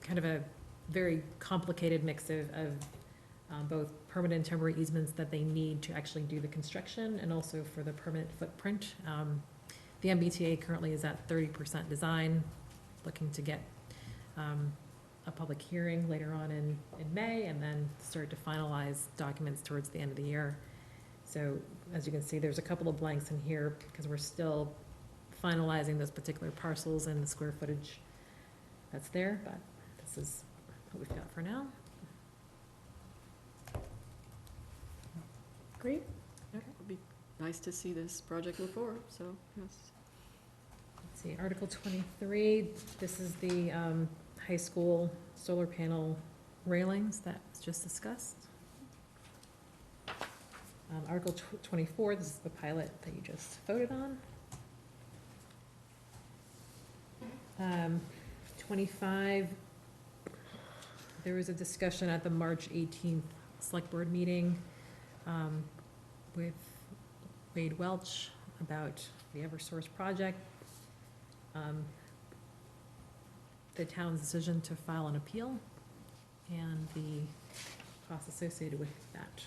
kind of a very complicated mix of both permanent and temporary easements that they need to actually do the construction and also for the permanent footprint. The MBTA currently is at 30% design, looking to get a public hearing later on in May and then start to finalize documents towards the end of the year. So as you can see, there's a couple of blanks in here because we're still finalizing those particular parcels and the square footage that's there, but this is what we've got for now. Great. It would be nice to see this project move forward, so, yes. Let's see, Article 23, this is the high school solar panel railings that was just discussed. Article 24, this is the pilot that you just voted on. 25, there was a discussion at the March 18th Select Board meeting with Wade Welch about the Eversource project. The town's decision to file an appeal and the costs associated with that.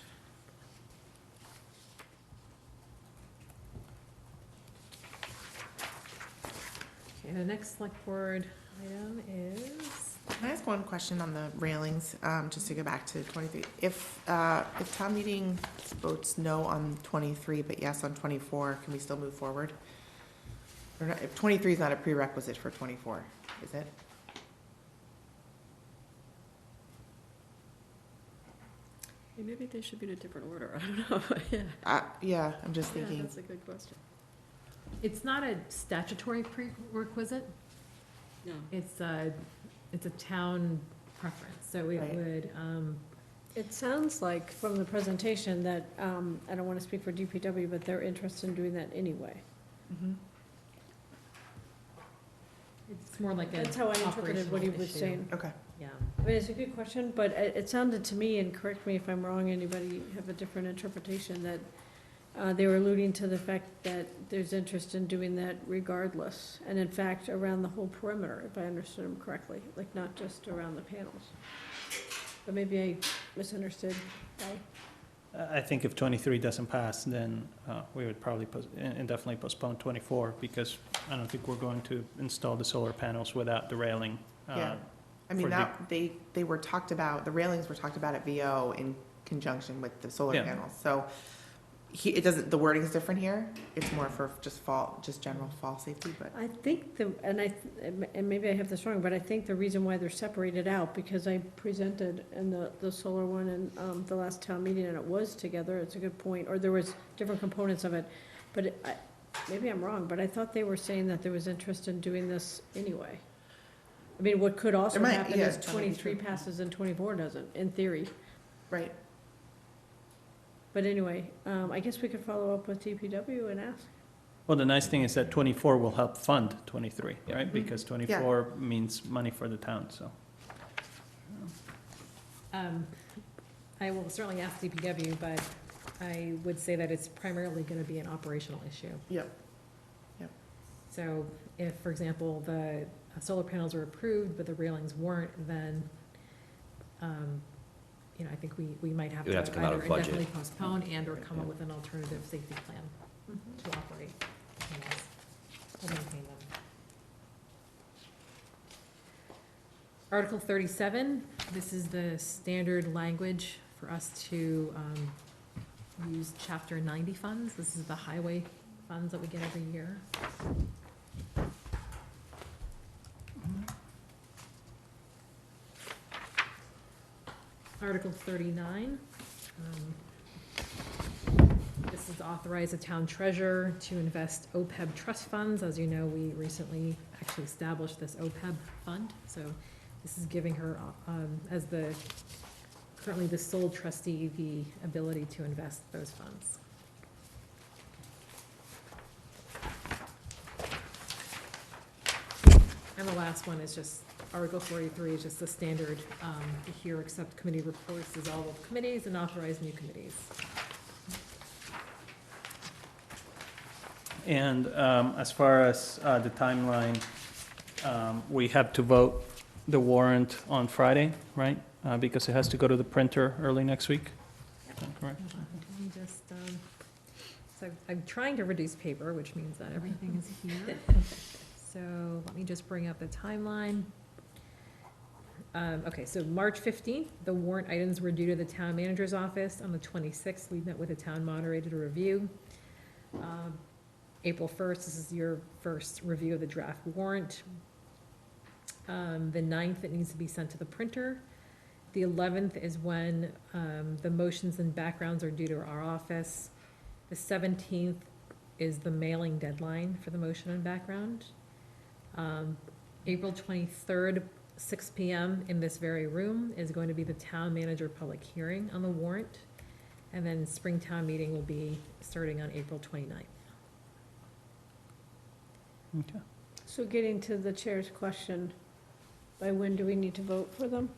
Okay, the next select board item is, Can I ask one question on the railings, just to go back to 23? If town meeting votes no on 23, but yes on 24, can we still move forward? Or not, if 23 is not a prerequisite for 24, is it? Hey, maybe they should be in a different order, I don't know, yeah. Yeah, I'm just Yeah, thinking. that's a good question. it's not a statutory prerequisite, No, it's a town preference, so it Right. would, It sounds like from the presentation that, I don't want to speak for DPW, but they're interested in doing that anyway. It's more like a That's how I interpreted what he was operational saying. Okay. Yeah. I mean, it's a good question, but it sounded to me, and correct me if I'm wrong, anybody have a different interpretation, that they were alluding to the fact that there's interest in doing that regardless, and in fact, around the whole perimeter, if I understood him correctly, like not just around the panels. But maybe I misunderstood. I think if 23 doesn't pass, then we would probably indefinitely postpone 24, because I don't think we're going to install the solar panels without the railing. Yeah. I mean, for that, they were talked about, the railings were talked about at VO in conjunction with the solar Yeah. panels. So it doesn't, the wording is different here. It's more for just general fall safety, but. I think and maybe I have this wrong, but I think the reason why they're separated out, because I presented in the solar one in the last town meeting, and it was together, it's a good point, or there was different components of it, but maybe I'm wrong, but I thought they were saying that there was interest in doing this anyway. I mean, what could also There might- happen yeah, is that might be 23 true. passes and 24 doesn't, in theory. Right. But anyway, I guess we could follow up with DPW and ask. Well, the nice thing is that 24 will help fund 23, right? Mhm. Because 24 means money for the town, so. I will certainly ask DPW, but I would say that it's primarily gonna be an operational issue. Yep. So if, for example, the solar panels are approved, but the railings weren't, then, I think we might have It would to have to come out either of budget. indefinitely postpone and/or come up Yeah. with an alternative safety plan to operate the panels or maintain them. Article 37, this is the standard language for us to use Chapter 90 funds. This is the highway funds that we get every year. Article 39. This is authorize the town treasurer to invest OPEB trust funds. As you know, we recently actually established this OPEB fund. So this is giving her, as currently the sole trustee, the ability to invest those funds. And the last one is just, Article 43 is just the standard, to hear, accept committee reports, dissolve of committees, and authorize new committees. And as far as the timeline, we have to vote the warrant on Friday, right? Because it has to go to the printer early next week. Is that correct? Let me just, so I'm trying to reduce paper, which means that everything is here. So let me just bring up the timeline. Okay, so March 15th, the warrant items were due to the town manager's office. On the 26th, we met with the town moderator to review. April 1st, this is your first review of the draft warrant. The 9th, it needs to be sent to the printer. The 11th is when the motions and backgrounds are due to our office. The 17th is the mailing deadline for the motion and background. April 23rd, 6 PM in this very room is going to be the town manager public hearing on the warrant. And then Springtown meeting will be starting on April 29th. Okay. So getting to the chair's question, by when do we need to vote for them?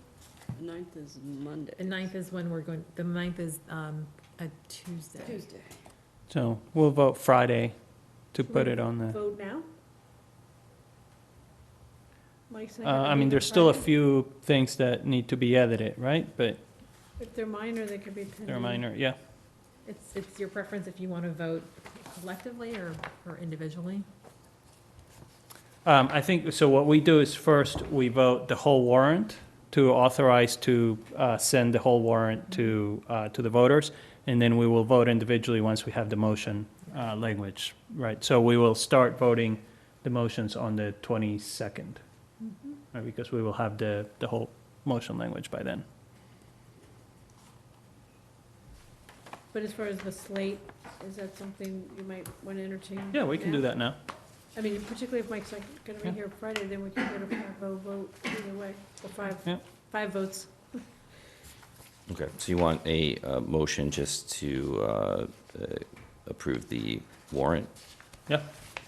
The 9th is Monday. The 9th is when the 9th is a Tuesday. Tuesday. So we'll vote Friday to put it on the, Vote now? Mike's not I gonna mean, be there's still a Friday? few things that need to be edited, right? But If they're minor, they could be pending. they're minor, yeah. It's your preference if you want to vote collectively or individually? I think, so what we do is first, we vote the whole warrant to authorize to send the whole warrant to the voters, and then we will vote individually once we have the motion language, right? So we will start voting the motions on the 22nd, right, because we will have the whole motion language by then. But as far as the slate, is that something you might want to entertain? Yeah, we can do that now. I mean, particularly if Mike's like gonna be Yeah. here Friday, then we can get a 5-0 vote either way, or Yeah. five votes. Okay, so you want a motion just to approve the warrant? Yeah.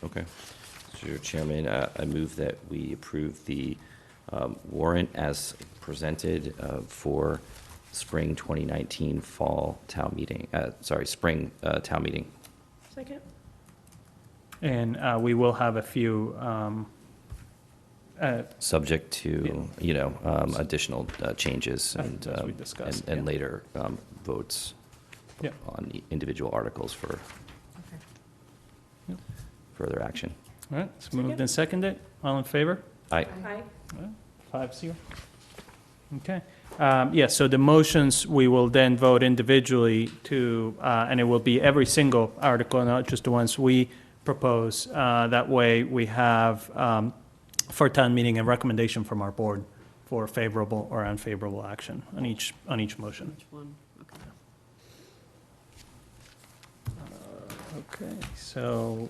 Okay. Mr. Chairman, I move that we approve the warrant as presented for spring 2019 fall town meeting, spring town meeting. Second? And we will have a few, Subject to, additional changes and, As we discussed, and yeah. later votes Yeah. on the individual articles for Yeah. further action. all right, it's moved and seconded. All in favor? Aye. Aye. 5-0. Okay. Yeah, so the motions, we will then vote individually to, and it will be every single article, not just the ones we propose. That way, we have, for town meeting, a recommendation from our board for favorable or unfavorable action on each motion. Which one? Okay. Okay, so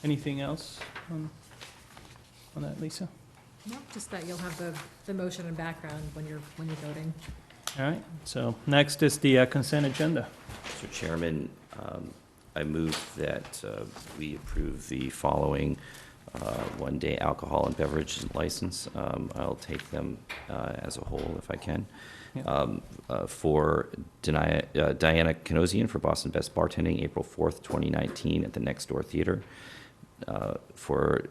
anything else on that, Lisa? No, just that you'll have the motion and background when you're voting. All right, so next is the consent agenda. Mr. Chairman, I move that we approve the following one-day alcohol and beverage license. I'll take them as a whole if I can. For Diana Kanosian for Boston Best Bartending, April 4th, 2019, at the Next Door Theater. For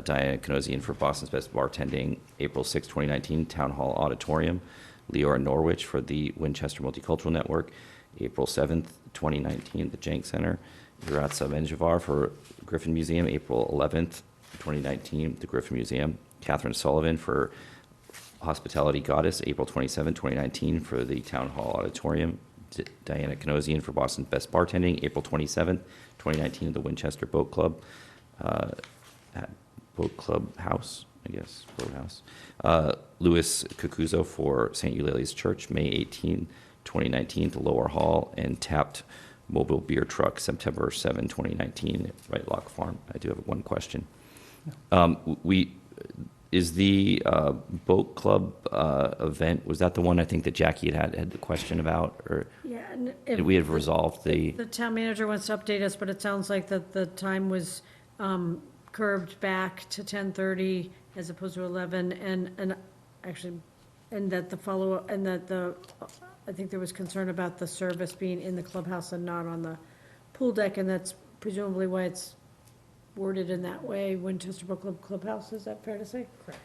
Diana Kanosian for Boston's Best Bartending, April 6th, 2019, Town Hall Auditorium. Leora Norwich for the Winchester Multicultural Network, April 7th, 2019, the Jenks Center. Viratsa Menjivar for Griffin Museum, April 11th, 2019, the Griffin Museum. Catherine Sullivan for Hospitality Goddess, April 27th, 2019, for the Town Hall Auditorium. Diana Kanosian for Boston's Best Bartending, April 27th, 2019, at the Winchester Boat Club. At Boat Club House, I guess, Boathouse. Louis Cucuzzo for St. Eulalie's Church, May 18, 2019, the Lower Hall. And Tapped Mobile Beer Truck, September 7, 2019, at Right Lock Farm. I do have one question. Is the boat club event, was that the one I think that Jackie had the question about, or Yeah. and did if we have resolved the? The town manager wants to update us, but it sounds like that the time was curbed back to 10:30 as opposed to 11, and actually, and that the follow-up, and that I think there was concern about the service being in the clubhouse and not on the pool deck, and that's presumably why it's worded in that way, Winchester Boat Club Clubhouse, is that fair to say? Correct.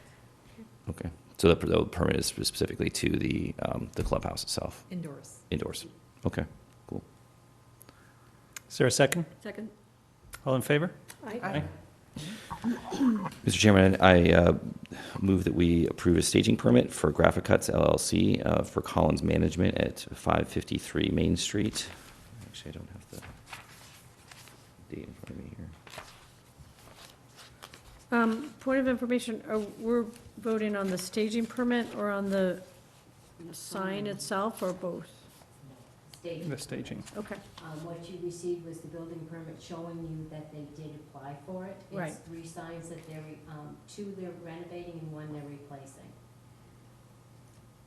Okay, so the permit is specifically to the clubhouse itself? Indoors. Indoors, okay, cool. Is there a second? Second? All in favor? Aye. Mr. Chairman, I move that we approve a staging permit for Graphic Cuts LLC for Collins Management at 553 Main Street. Actually, I don't have the date in front of me here. Point of information, we're voting on the staging permit or on the sign itself, or both? The staging. Okay. What you received was the building permit showing you that they did apply for it. Right. It's 3 signs that two they're renovating and 1 they're replacing.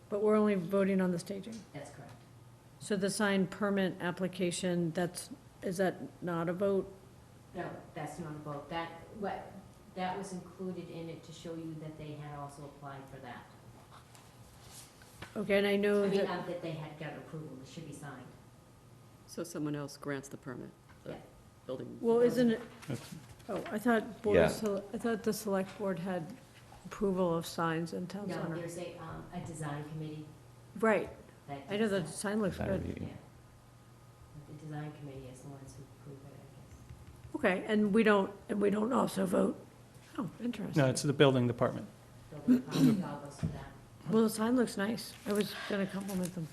But we're only voting on the staging. That's correct. So the sign permit application, is that not a vote? No, that's not a vote. That was included in it to show you that they had also applied for that. Okay, and I know that, That they had got approval, it should be signed. So someone else grants the permit, the Yeah. building. well, isn't it, I thought Yeah. I thought the select board had approval of signs in town No, center. there's a design committee Right, that. I know the does that. sign looks Design good. review. Yeah. The design committee is the ones who approve it, I guess. Okay, and we don't also vote? Oh, interesting. No, it's the building department. Building department all goes to that. Well, the sign looks nice. I was gonna compliment them.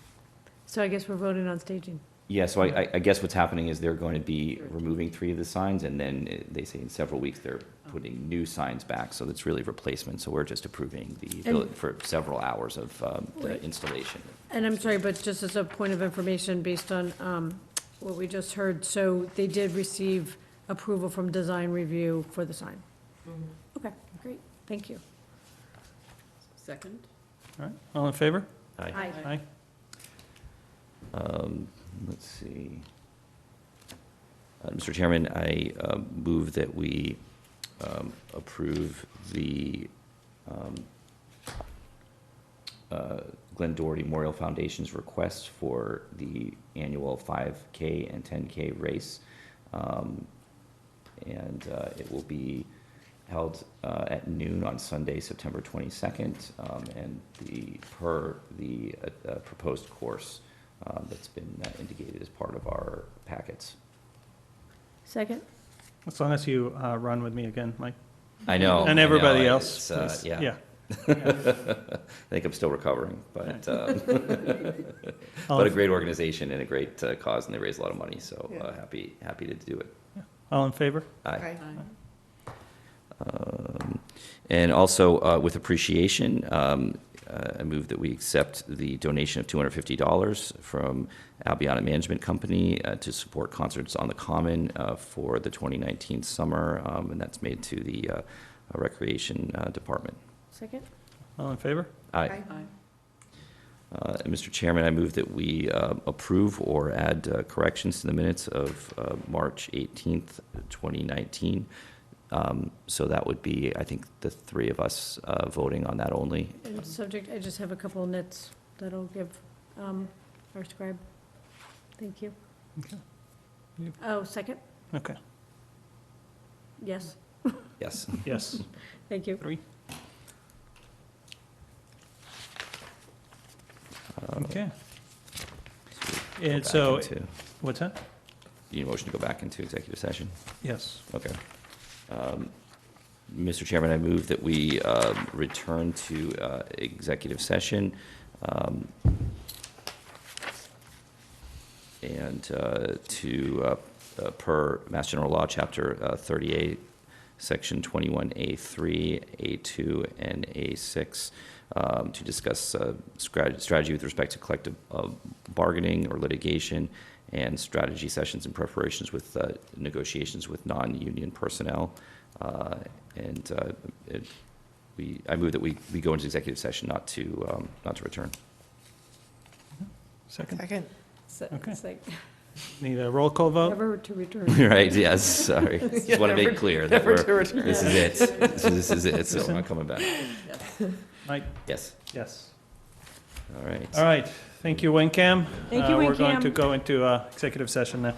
So I guess we're voting on staging. Yeah, so I guess what's happening is they're going to be removing 3 of the signs, and then they say in several weeks they're putting new signs back, so it's really replacement, so we're just approving for several hours of the installation. And I'm sorry, but just as a point of information, based on what we just heard, so they did receive approval from design review for the sign? Okay, great, thank you. Second? All right, all in favor? Aye. Aye. Let's see. Mr. Chairman, I move that we approve the Glenn Doherty Memorial Foundation's request for the annual 5K and 10K race. And it will be held at noon on Sunday, September 22nd, and per the proposed course that's been indicated as part of our packets. Second? As long as you run with me again, Mike. I know. And I everybody know, else. it's, please. yeah. I think I'm still recovering, but a great organization and a great cause, and they raise a lot of money, so happy to do it. All in favor? Aye. And also, with appreciation, I move that we accept the donation of $250 from Albiona Management Company to support concerts on the Common for the 2019 summer, and that's made to the Recreation Department. Second? All in favor? Aye. And Mr. Chairman, I move that we approve or add corrections to the minutes of March 18th, 2019. So that would be, I think, the three of us voting on that only. And subject, I just have a couple of nits that'll give our scribe. Thank you. Okay. Oh, second? Okay. Yes. Yes. Yes. Thank you. 3. Okay. And so, what's that? You need a motion to go back into executive session? Yes. Okay. Mr. Chairman, I move that we return to executive session and to, per Mass General Law, Chapter 38, Section 21A3, A2, and A6, to discuss strategy with respect to collective bargaining or litigation and strategy sessions and preparations with negotiations with non-union personnel. I move that we go into executive session, not to return. Second? Okay. Need a roll call vote? Never to return. Right, yes, sorry. Just want to make clear that this is it. This is it, so we're not coming back. Mike? Yes. Yes. All right. All right. Thank you, WinCam. Thank you, We're going WinCam. to go into executive session now.